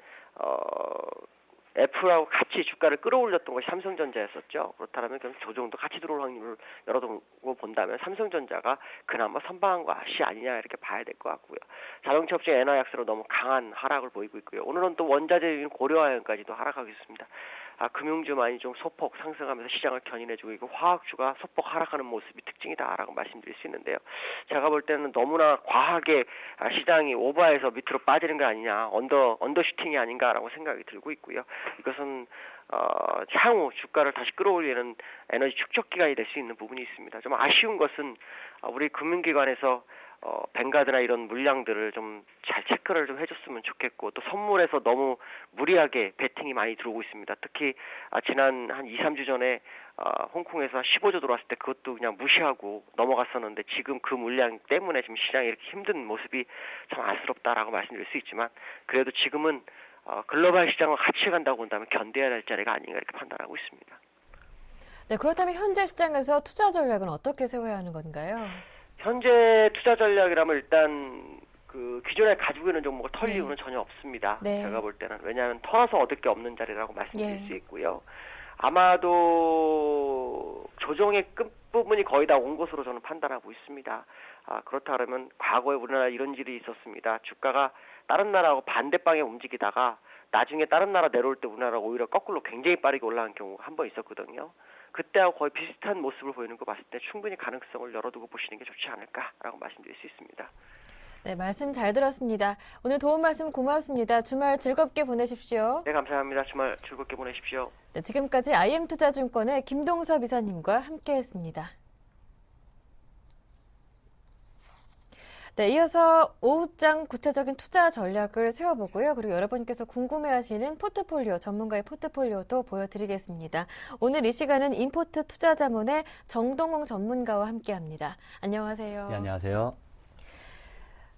애플하고 같이 주가를 끌어올렸던 것이 삼성전자였었죠. 그렇다면 그럼 조정도 같이 들어올 확률을 열어두고 본다면 삼성전자가 그나마 선방한 것이 아니냐 이렇게 봐야 될 것 같고요. 자동차 업종 엔화 약세로 너무 강한 하락을 보이고 있고요. 오늘은 또 원자재인 고려아연까지도 하락하고 있습니다. 금융주 많이 좀 소폭 상승하면서 시장을 견인해주고 있고 화학주가 소폭 하락하는 모습이 특징이다라고 말씀드릴 수 있는데요. 제가 볼 때는 너무나 과하게 시장이 오버해서 밑으로 빠지는 거 아니냐, 언더슈팅이 아닌가라고 생각이 들고 있고요. 이것은 향후 주가를 다시 끌어올리는 에너지 축적 기간이 될 수 있는 부분이 있습니다. 좀 아쉬운 것은 우리 금융기관에서 뱅가드나 이런 물량들을 좀 잘 체크를 좀 해줬으면 좋겠고, 또 선물에서 너무 무리하게 베팅이 많이 들어오고 있습니다. 특히 지난 한 2, 3주 전에 홍콩에서 15조 들어왔을 때 그것도 그냥 무시하고 넘어갔었는데 지금 그 물량 때문에 지금 시장이 이렇게 힘든 모습이 참 안쓰럽다라고 말씀드릴 수 있지만, 그래도 지금은 글로벌 시장과 같이 간다고 본다면 견뎌야 될 자리가 아닌가 이렇게 판단하고 있습니다.
네, 그렇다면 현재 시장에서 투자 전략은 어떻게 세워야 하는 건가요?
현재 투자 전략이라면 일단 기존에 가지고 있는 종목을 털 이유는 전혀 없습니다.
네.
제가 볼 때는. 왜냐하면 털어서 얻을 게 없는 자리라고 말씀드릴 수 있고요. 아마도 조정의 끝부분이 거의 다 온 것으로 저는 판단하고 있습니다. 그렇다 그러면 과거에 우리나라 이런 일이 있었습니다. 주가가 다른 나라하고 반대방에 움직이다가 나중에 다른 나라 내려올 때 우리나라가 오히려 거꾸로 굉장히 빠르게 올라간 경우가 한 번 있었거든요. 그때하고 거의 비슷한 모습을 보이는 거 봤을 때 충분히 가능성을 열어두고 보시는 게 좋지 않을까라고 말씀드릴 수 있습니다.
네, 말씀 잘 들었습니다. 오늘 도움 말씀 고맙습니다. 주말 즐겁게 보내십시오.
네, 감사합니다. 주말 즐겁게 보내십시오.
네, 지금까지 IM투자증권의 김동섭 이사님과 함께했습니다. 네, 이어서 오후장 구체적인 투자 전략을 세워보고요. 그리고 여러분께서 궁금해하시는 포트폴리오, 전문가의 포트폴리오도 보여드리겠습니다. 오늘 이 시간은 인포트 투자자문의 정동웅 전문가와 함께합니다. 안녕하세요.
네, 안녕하세요.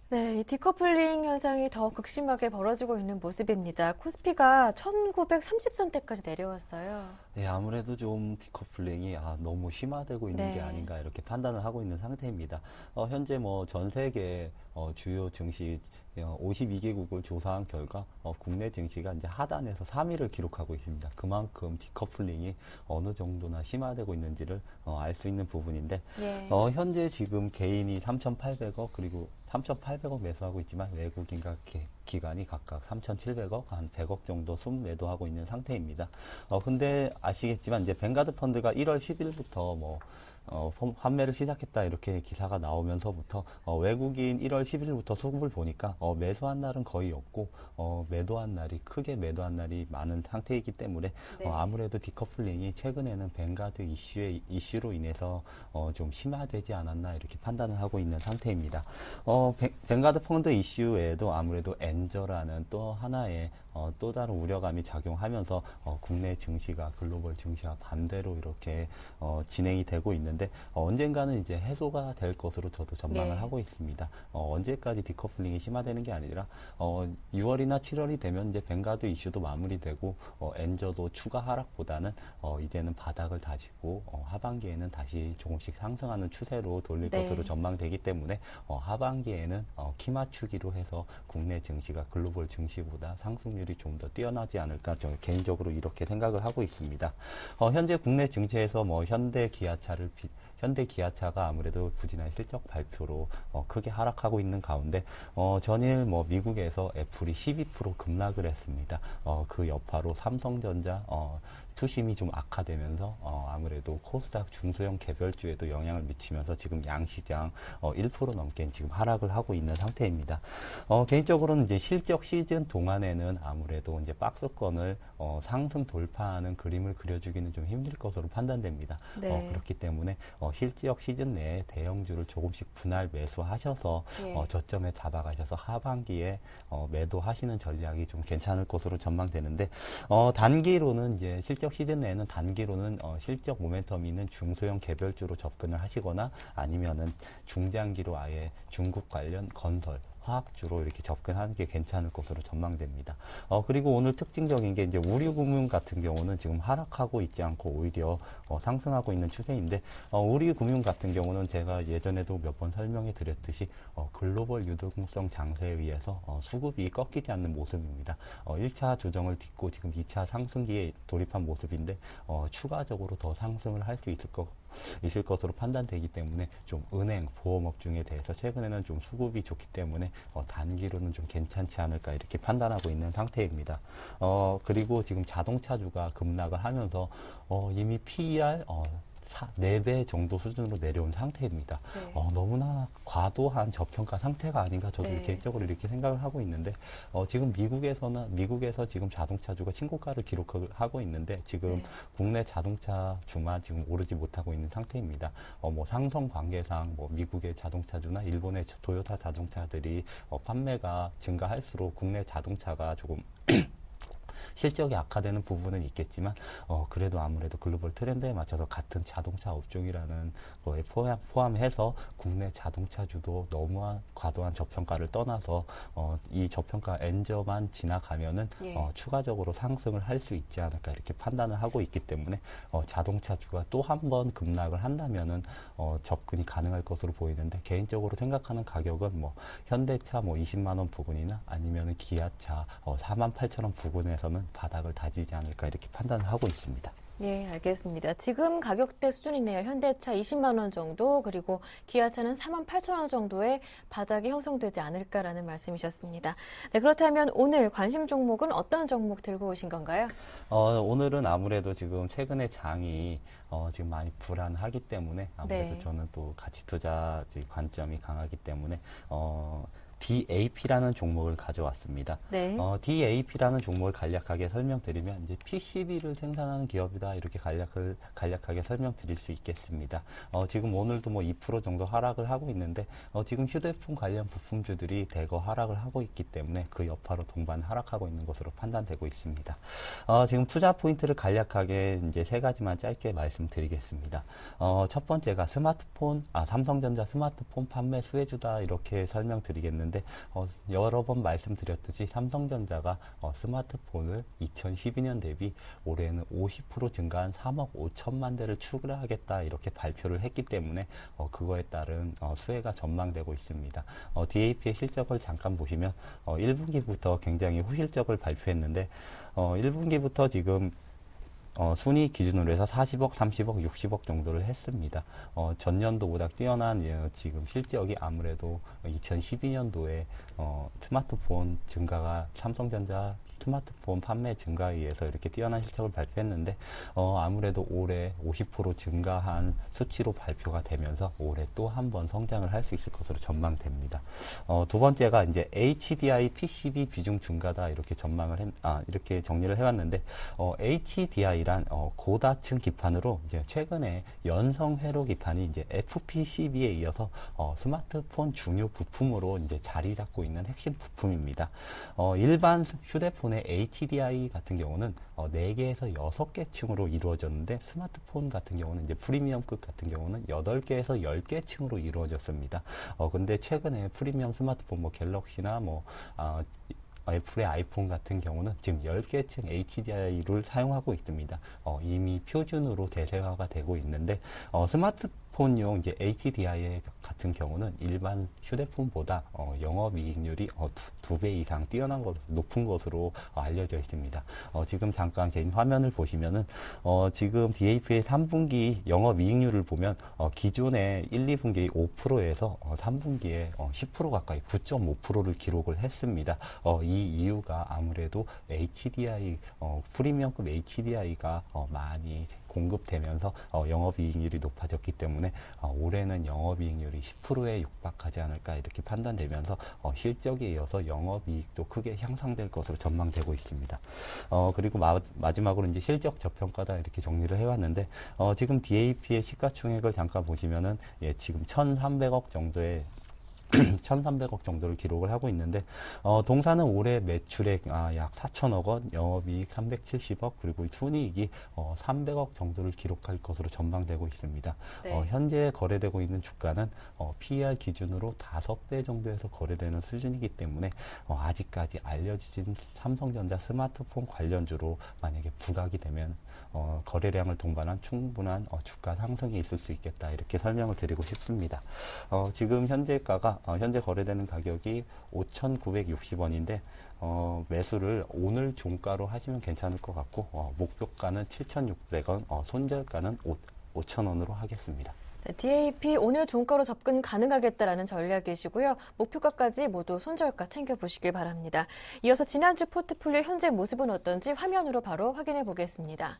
네, 이 디커플링 현상이 더 극심하게 벌어지고 있는 모습입니다. 코스피가 1930선대까지 내려왔어요.
네, 아무래도 좀 디커플링이 너무 심화되고 있는 게 아닌가 이렇게 판단을 하고 있는 상태입니다. 현재 전 세계 주요 증시 52개국을 조사한 결과 국내 증시가 이제 하단에서 3위를 기록하고 있습니다. 그만큼 디커플링이 어느 정도나 심화되고 있는지를 알 수 있는 부분인데 현재 지금 개인이 3,800억 그리고 3,800억 매수하고 있지만 외국인과 기관이 각각 3,700억, 한 100억 정도 순매도하고 있는 상태입니다. 근데 아시겠지만 이제 뱅가드 펀드가 1월 10일부터 판매를 시작했다 이렇게 기사가 나오면서부터 외국인 1월 10일부터 수급을 보니까 매수한 날은 거의 없고 매도한 날이 크게 매도한 날이 많은 상태이기 때문에 아무래도 디커플링이 최근에는 뱅가드 이슈로 인해서 좀 심화되지 않았나 이렇게 판단을 하고 있는 상태입니다. 뱅가드 펀드 이슈 외에도 아무래도 엔저라는 또 하나의 또 다른 우려감이 작용하면서 국내 증시가 글로벌 증시와 반대로 이렇게 진행이 되고 있는데 언젠가는 이제 해소가 될 것으로 저도 전망을 하고 있습니다. 언제까지 디커플링이 심화되는 게 아니라 6월이나 7월이 되면 이제 뱅가드 이슈도 마무리되고 엔저도 추가 하락보다는 이제는 바닥을 다지고 하반기에는 다시 조금씩 상승하는 추세로 돌릴 것으로 전망되기 때문에 하반기에는 키 맞추기로 해서 국내 증시가 글로벌 증시보다 상승률이 좀 더 뛰어나지 않을까 저는 개인적으로 이렇게 생각을 하고 있습니다. 현재 국내 증시에서 현대 현대 기아차가 아무래도 부진한 실적 발표로 크게 하락하고 있는 가운데 전일 뭐 미국에서 애플이 12% 급락을 했습니다. 그 여파로 삼성전자 투심이 좀 악화되면서 아무래도 코스닥 중소형 개별주에도 영향을 미치면서 지금 양시장 1% 넘게 지금 하락을 하고 있는 상태입니다. 개인적으로는 이제 실적 시즌 동안에는 아무래도 이제 박스권을 상승 돌파하는 그림을 그려주기는 좀 힘들 것으로 판단됩니다.
네.
그렇기 때문에 실적 시즌 내에 대형주를 조금씩 분할 매수하셔서
예.
저점에 잡아가셔서 하반기에 매도하시는 전략이 좀 괜찮을 것으로 전망되는데 단기로는 이제 실적 시즌 내에는 단기로는 실적 모멘텀이 있는 중소형 개별주로 접근을 하시거나 아니면은 중장기로 아예 중국 관련 건설 화학주로 이렇게 접근하는 게 괜찮을 것으로 전망됩니다. 그리고 오늘 특징적인 게 이제 우리금융 같은 경우는 지금 하락하고 있지 않고 오히려 상승하고 있는 추세인데, 우리금융 같은 경우는 제가 예전에도 몇 번 설명해 드렸듯이 글로벌 유동성 장세에 의해서 수급이 꺾이지 않는 모습입니다. 1차 조정을 딛고 지금 2차 상승기에 돌입한 모습인데 추가적으로 더 상승을 할 수 있을 것으로 판단되기 때문에 좀 은행, 보험업 중에 대해서 최근에는 좀 수급이 좋기 때문에 단기로는 좀 괜찮지 않을까 이렇게 판단하고 있는 상태입니다. 그리고 지금 자동차주가 급락을 하면서 이미 PER 4배 정도 수준으로 내려온 상태입니다.
네.
너무나 과도한 저평가 상태가 아닌가 저도
네.
개인적으로 이렇게 생각을 하고 있는데 지금 미국에서 지금 자동차주가 신고가를 기록하고 있는데 지금
네.
국내 자동차주만 지금 오르지 못하고 있는 상태입니다. 뭐 상성 관계상 뭐 미국의 자동차주나 일본의 도요타 자동차들이 판매가 증가할수록 국내 자동차가 조금 실적이 악화되는 부분은 있겠지만 그래도 아무래도 글로벌 트렌드에 맞춰서 같은 자동차 업종이라는 거에 포함해서 국내 자동차주도 너무 과도한 저평가를 떠나서 이 저평가 엔저만 지나가면은
예.
추가적으로 상승을 할 수 있지 않을까 이렇게 판단을 하고 있기 때문에 자동차주가 또 한 번 급락을 한다면은 접근이 가능할 것으로 보이는데, 개인적으로 생각하는 가격은 뭐 현대차 뭐 20만 원 부근이나 아니면은 기아차 48,000원 부근에서는 바닥을 다지지 않을까 이렇게 판단을 하고 있습니다.
예, 알겠습니다. 지금 가격대 수준이네요. 현대차 20만 원 정도, 그리고 기아차는 48,000원 정도의 바닥이 형성되지 않을까라는 말씀이셨습니다. 네, 그렇다면 오늘 관심 종목은 어떤 종목 들고 오신 건가요?
오늘은 아무래도 지금 최근에 장이 지금 많이 불안하기 때문에 아무래도
네.
저는 또 가치 투자 관점이 강하기 때문에 DAP라는 종목을 가져왔습니다.
네.
DAP라는 종목을 간략하게 설명드리면 이제 PCB를 생산하는 기업이다 이렇게 간략하게 설명드릴 수 있겠습니다. 지금 오늘도 뭐 2% 정도 하락을 하고 있는데 지금 휴대폰 관련 부품주들이 대거 하락을 하고 있기 때문에 그 여파로 동반 하락하고 있는 것으로 판단되고 있습니다. 지금 투자 포인트를 간략하게 이제 3가지만 짧게 말씀드리겠습니다. 첫 번째가 삼성전자 스마트폰 판매 수혜주다 이렇게 설명드리겠는데, 여러 번 말씀드렸듯이 삼성전자가 스마트폰을 2012년 대비 올해는 50% 증가한 3억 5천만 대를 출하하겠다 이렇게 발표를 했기 때문에 그거에 따른 수혜가 전망되고 있습니다. DAP의 실적을 잠깐 보시면 1분기부터 굉장히 호실적을 발표했는데 1분기부터 지금 순위 기준으로 해서 40억, 30억, 60억 정도를 했습니다. 전년도보다 뛰어난 지금 실적이 아무래도 2012년도에 스마트폰 증가가 삼성전자 스마트폰 판매 증가에 의해서 이렇게 뛰어난 실적을 발표했는데 아무래도 올해 50% 증가한 수치로 발표가 되면서 올해 또 한 번 성장을 할 수 있을 것으로 전망됩니다. 두 번째가 이제 HDI PCB 비중 증가다 이렇게 이렇게 정리를 해왔는데 HDI란 고다층 기판으로 이제 최근에 연성 회로 기판이 이제 FPCB에 이어서 스마트폰 중요 부품으로 이제 자리 잡고 있는 핵심 부품입니다. 일반 휴대폰의 HDI 같은 경우는 4개에서 6개 층으로 이루어졌는데 스마트폰 같은 경우는 이제 프리미엄급 같은 경우는 8개에서 10개 층으로 이루어졌습니다. 근데 최근에 프리미엄 스마트폰 뭐 갤럭시나 애플의 아이폰 같은 경우는 지금 10개층 HDI를 사용하고 있습니다. 이미 표준으로 대세화가 되고 있는데 스마트폰용 이제 HDI 같은 경우는 일반 휴대폰보다 영업이익률이 두 배 이상 뛰어난 것, 높은 것으로 알려져 있습니다. 지금 잠깐 개인 화면을 보시면은 지금 DAP의 3분기 영업이익률을 보면 기존의 1, 2분기 5%에서 3분기에 10% 가까이 9.5%를 기록을 했습니다. 이 이유가 아무래도 HDI 프리미엄급 HDI가 많이 공급되면서 영업이익률이 높아졌기 때문에 올해는 영업이익률이 10%에 육박하지 않을까 이렇게 판단되면서 실적에 이어서 영업이익도 크게 향상될 것으로 전망되고 있습니다. 그리고 마지막으로 이제 실적 저평가다 이렇게 정리를 해왔는데 지금 DAP의 시가총액을 잠깐 보시면은 지금 1,300억 정도의 1,300억 정도를 기록을 하고 있는데 동사는 올해 매출액 약 4천억 원, 영업이익 370억, 그리고 순이익이 300억 정도를 기록할 것으로 전망되고 있습니다.
네.
현재 거래되고 있는 주가는 PER 기준으로 5배 정도에서 거래되는 수준이기 때문에 아직까지 알려진 삼성전자 스마트폰 관련주로 만약에 부각이 되면 거래량을 동반한 충분한 주가 상승이 있을 수 있겠다 이렇게 설명을 드리고 싶습니다. 지금 현재 거래되는 가격이 5,960원인데 매수를 오늘 종가로 하시면 괜찮을 것 같고 목표가는 7,600원, 손절가는 5,000원으로 하겠습니다.
네, DAP 오늘 종가로 접근 가능하겠다라는 전략이시고요. 목표가까지 모두 손절가 챙겨보시길 바랍니다. 이어서 지난주 포트폴리오 현재 모습은 어떤지 화면으로 바로 확인해 보겠습니다.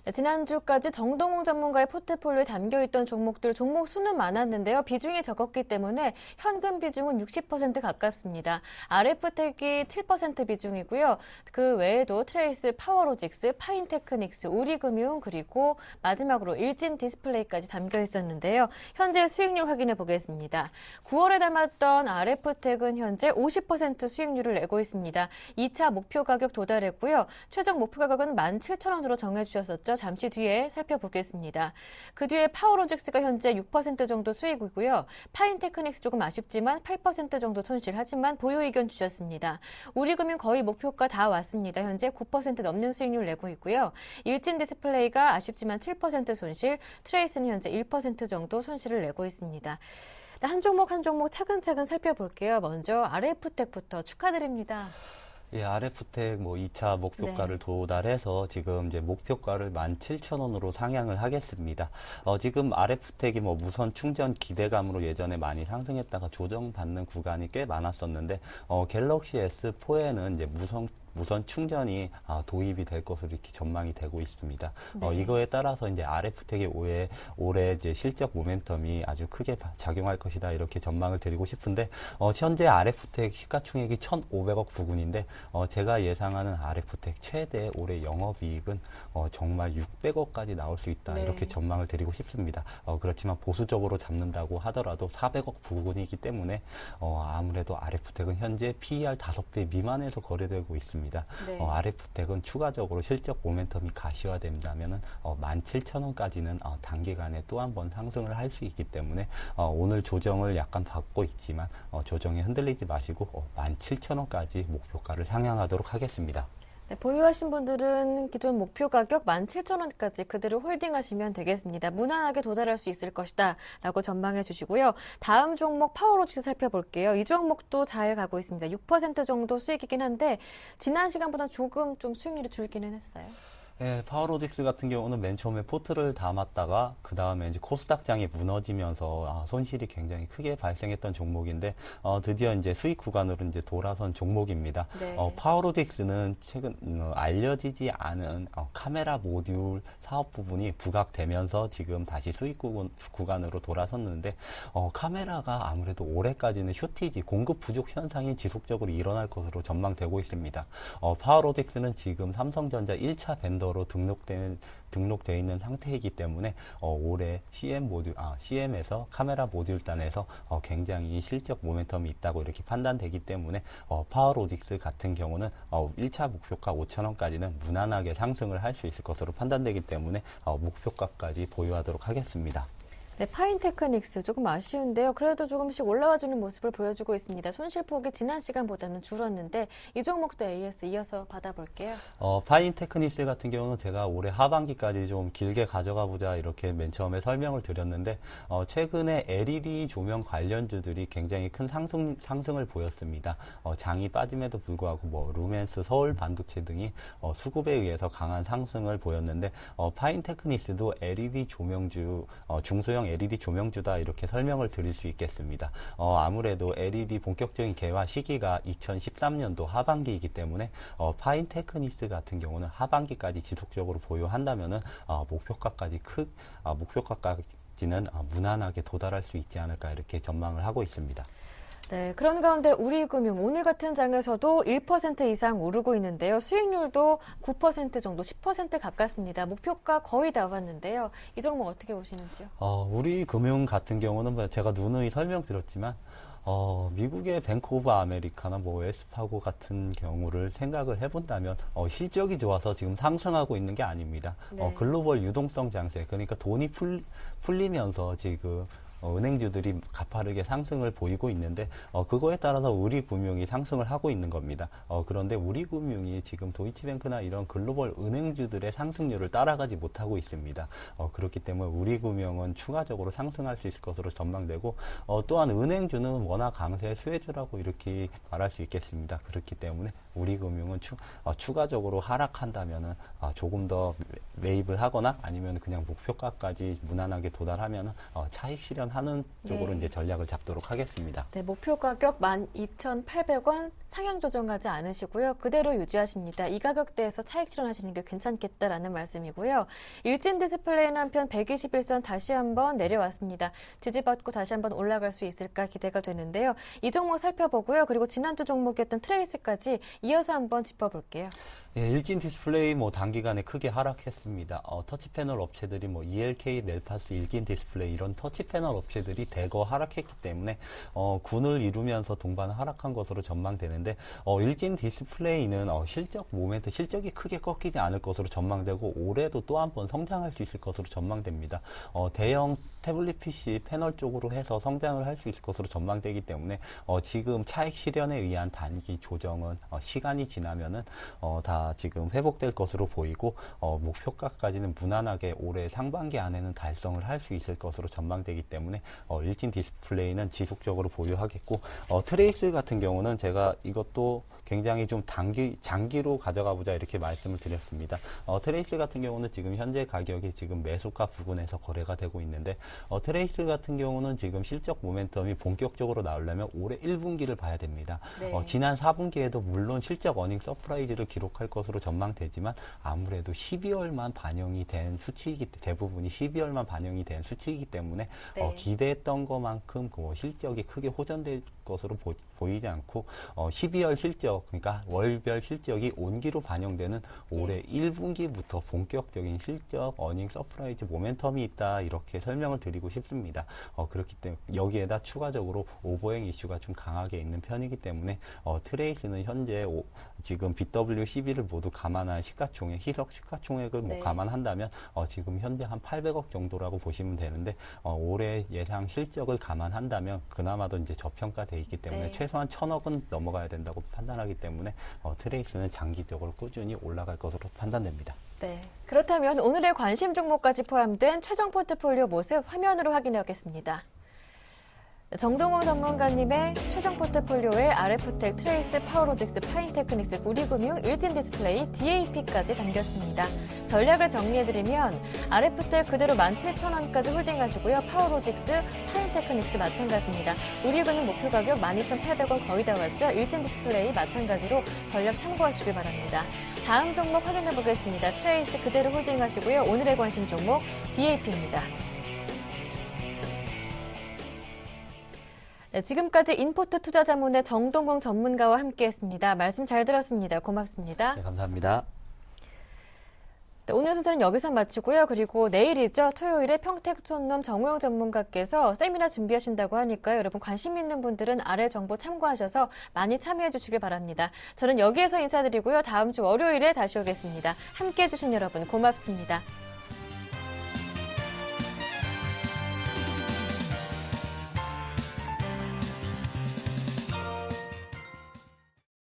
네, 지난주까지 정동웅 전문가의 포트폴리오에 담겨있던 종목들, 종목 수는 많았는데요. 비중이 적었기 때문에 현금 비중은 60% 가깝습니다. RF텍이 7% 비중이고요. 그 외에도 트레이스, 파워로직스, 파인테크닉스, 우리금융, 그리고 마지막으로 일진디스플레이까지 담겨있었는데요. 현재 수익률 확인해 보겠습니다. 9월에 담았던 RF텍은 현재 50% 수익률을 내고 있습니다. 2차 목표 가격 도달했고요. 최종 목표 가격은 17,000원으로 정해주셨었죠. 잠시 뒤에 살펴보겠습니다. 그 뒤에 파워로직스가 현재 6% 정도 수익이고요. 파인테크닉스 조금 아쉽지만 8% 정도 손실, 하지만 보유 의견 주셨습니다. 우리금융 거의 목표가 다 왔습니다. 현재 9% 넘는 수익률 내고 있고요. 일진디스플레이가 아쉽지만 7% 손실, 트레이스는 현재 1% 정도 손실을 내고 있습니다. 한 종목 한 종목 차근차근 살펴볼게요. 먼저 RF텍부터 축하드립니다.
예, RF텍 2차 목표가를 도달해서 지금 이제 목표가를 17,000원으로 상향을 하겠습니다. 지금 RF텍이 무선 충전 기대감으로 예전에 많이 상승했다가 조정받는 구간이 꽤 많았었는데, 갤럭시 S4에는 이제 무선 충전이 도입이 될 것으로 이렇게 전망이 되고 있습니다.
네.
이거에 따라서 이제 RF텍이 올해 이제 실적 모멘텀이 아주 크게 작용할 것이다 이렇게 전망을 드리고 싶은데, 현재 RF텍 시가총액이 1,500억 부근인데 제가 예상하는 RF텍 최대 올해 영업이익은 정말 600억까지 나올 수 있다
네.
이렇게 전망을 드리고 싶습니다. 그렇지만 보수적으로 잡는다고 하더라도 400억 부근이기 때문에 아무래도 RF텍은 현재 PER 5배 미만에서 거래되고 있습니다.
네.
RF텍은 추가적으로 실적 모멘텀이 가시화된다면 17,000원까지는 단기간에 또 한 번 상승을 할 수 있기 때문에 오늘 조정을 약간 받고 있지만 조정에 흔들리지 마시고 17,000원까지 목표가를 상향하도록 하겠습니다.
네, 보유하신 분들은 기존 목표 가격 17,000원까지 그대로 홀딩하시면 되겠습니다. 무난하게 도달할 수 있을 것이다 라고 전망해 주시고요. 다음 종목 파워로직스 살펴볼게요. 이 종목도 잘 가고 있습니다. 6% 정도 수익이긴 한데 지난 시간보다 조금 좀 수익률이 줄기는 했어요.
예, 파워로직스 같은 경우는 맨 처음에 포트를 담았다가 그 다음에 이제 코스닥장이 무너지면서 손실이 굉장히 크게 발생했던 종목인데 드디어 이제 수익 구간으로 이제 돌아선 종목입니다.
네.
파워로직스는 최근 알려지지 않은 카메라 모듈 사업 부분이 부각되면서 지금 다시 수익 구간으로 돌아섰는데 카메라가 아무래도 올해까지는 쇼티지 공급 부족 현상이 지속적으로 일어날 것으로 전망되고 있습니다. 파워로직스는 지금 삼성전자 1차 벤더로 등록되어 있는 상태이기 때문에 올해 CM에서 카메라 모듈단에서 굉장히 실적 모멘텀이 있다고 이렇게 판단되기 때문에 파워로직스 같은 경우는 1차 목표가 5,000원까지는 무난하게 상승을 할 수 있을 것으로 판단되기 때문에 목표가까지 보유하도록 하겠습니다.
네, 파인테크닉스 조금 아쉬운데요. 그래도 조금씩 올라와주는 모습을 보여주고 있습니다. 손실폭이 지난 시간보다는 줄었는데 이 종목도 AS 이어서 받아볼게요.
파인테크닉스 같은 경우는 제가 올해 하반기까지 좀 길게 가져가 보자 이렇게 맨 처음에 설명을 드렸는데 최근에 LED 조명 관련주들이 굉장히 큰 상승을 보였습니다. 장이 빠짐에도 불구하고 뭐 루멘스, 서울 반도체 등이 수급에 의해서 강한 상승을 보였는데 파인테크닉스도 LED 조명주, 중소형 LED 조명주다 이렇게 설명을 드릴 수 있겠습니다. 아무래도 LED 본격적인 개화 시기가 2013년도 하반기이기 때문에 파인테크닉스 같은 경우는 하반기까지 지속적으로 보유한다면은 목표가까지는 무난하게 도달할 수 있지 않을까 이렇게 전망을 하고 있습니다.
네, 그런 가운데 우리금융 오늘 같은 장에서도 1% 이상 오르고 있는데요. 수익률도 9% 정도, 10% 가깝습니다. 목표가 거의 나왔는데요. 이 종목 어떻게 보시는지요?
우리금융 같은 경우는 제가 누누이 설명드렸지만 미국의 뱅크 오브 아메리카나 뭐 웰스파고 같은 경우를 생각을 해본다면 실적이 좋아서 지금 상승하고 있는 게 아닙니다.
네.
글로벌 유동성 장세, 그러니까 돈이 풀리면서 지금 은행주들이 가파르게 상승을 보이고 있는데 그거에 따라서 우리금융이 상승을 하고 있는 겁니다. 그런데 우리금융이 지금 도이치뱅크나 이런 글로벌 은행주들의 상승률을 따라가지 못하고 있습니다. 그렇기 때문에 우리금융은 추가적으로 상승할 수 있을 것으로 전망되고 또한 은행주는 워낙 강세 수혜주라고 이렇게 말할 수 있겠습니다. 그렇기 때문에 우리금융은 추가적으로 하락한다면은 조금 더 매입을 하거나 아니면 그냥 목표가까지 무난하게 도달하면 차익 실현하는 쪽으로
네.
이제 전략을 잡도록 하겠습니다.
네, 목표 가격 12,800원 상향 조정하지 않으시고요. 그대로 유지하십니다. 이 가격대에서 차익 실현하시는 게 괜찮겠다라는 말씀이고요. 일진 디스플레이는 한편 121선 다시 한번 내려왔습니다. 지지받고 다시 한번 올라갈 수 있을까 기대가 되는데요. 이 종목 살펴보고요. 그리고 지난주 종목이었던 트레이스까지 이어서 한번 짚어볼게요.
예, 일진 디스플레이 단기간에 크게 하락했습니다. 터치 패널 업체들이 ELK, 멜파스, 일진 디스플레이 이런 터치 패널 업체들이 대거 하락했기 때문에 군을 이루면서 동반 하락한 것으로 전망되는데 일진 디스플레이는 실적이 크게 꺾이지 않을 것으로 전망되고 올해도 또 한 번 성장할 수 있을 것으로 전망됩니다. 대형 태블릿 PC 패널 쪽으로 해서 성장을 할 수 있을 것으로 전망되기 때문에 지금 차익 실현에 의한 단기 조정은 시간이 지나면은 다 지금 회복될 것으로 보이고 목표가까지는 무난하게 올해 상반기 안에는 달성을 할 수 있을 것으로 전망되기 때문에 일진 디스플레이는 지속적으로 보유하겠고 트레이스 같은 경우는 제가 이것도 굉장히 좀 장기로 가져가 보자 이렇게 말씀을 드렸습니다. 트레이스 같은 경우는 지금 현재 가격이 지금 매수가 부근에서 거래가 되고 있는데 트레이스 같은 경우는 지금 실적 모멘텀이 본격적으로 나오려면 올해 1분기를 봐야 됩니다.
네.
지난 4분기에도 물론 실적 어닝 서프라이즈를 기록할 것으로 전망되지만 아무래도 12월만 반영이 된 수치이기 대부분이 12월만 반영이 된 수치이기 때문에
네.
기대했던 것만큼 실적이 크게 호전될 것으로 보이지 않고 12월 실적, 그러니까 월별 실적이 온기로 반영되는 올해 1분기부터 본격적인 실적 어닝 서프라이즈 모멘텀이 있다 이렇게 설명을 드리고 싶습니다. 그렇기 때문에 여기에다 추가적으로 오버행 이슈가 좀 강하게 있는 편이기 때문에 트레이스는 현재 지금 BW12를 모두 감안한 희석 시가총액을
네.
감안한다면 지금 현재 한 800억 정도라고 보시면 되는데 올해 예상 실적을 감안한다면 그나마도 이제 저평가돼 있기 때문에
네.
최소한 1,000억은 넘어가야 된다고 판단하기 때문에 트레이스는 장기적으로 꾸준히 올라갈 것으로 판단됩니다.
네. 그렇다면 오늘의 관심 종목까지 포함된 최종 포트폴리오 모습 화면으로 확인하겠습니다. 정동원 전문가님의 최종 포트폴리오에 RF텍, 트레이스, 파워로직스, 파인테크닉스, 우리금융, 일진 디스플레이, DAP까지 담겼습니다. 전략을 정리해드리면 RF텍 그대로 17,000원까지 홀딩하시고요. 파워로직스, 파인테크닉스 마찬가지입니다. 우리금융 목표 가격 12,800원 거의 다 왔죠. 일진 디스플레이 마찬가지로 전략 참고하시길 바랍니다. 다음 종목 확인해 보겠습니다. 트레이스 그대로 홀딩하시고요. 오늘의 관심 종목 DAP입니다. 네, 지금까지 인포트 투자자문의 정동공 전문가와 함께했습니다. 말씀 잘 들었습니다. 고맙습니다.
네, 감사합니다.
네, 오늘 순서는 여기서 마치고요. 그리고 내일이죠. 토요일에 평택촌놈 정우영 전문가께서 세미나 준비하신다고 하니까요. 여러분 관심 있는 분들은 아래 정보 참고하셔서 많이 참여해 주시길 바랍니다. 저는 여기에서 인사드리고요. 다음 주 월요일에 다시 오겠습니다. 함께해 주신 여러분 고맙습니다.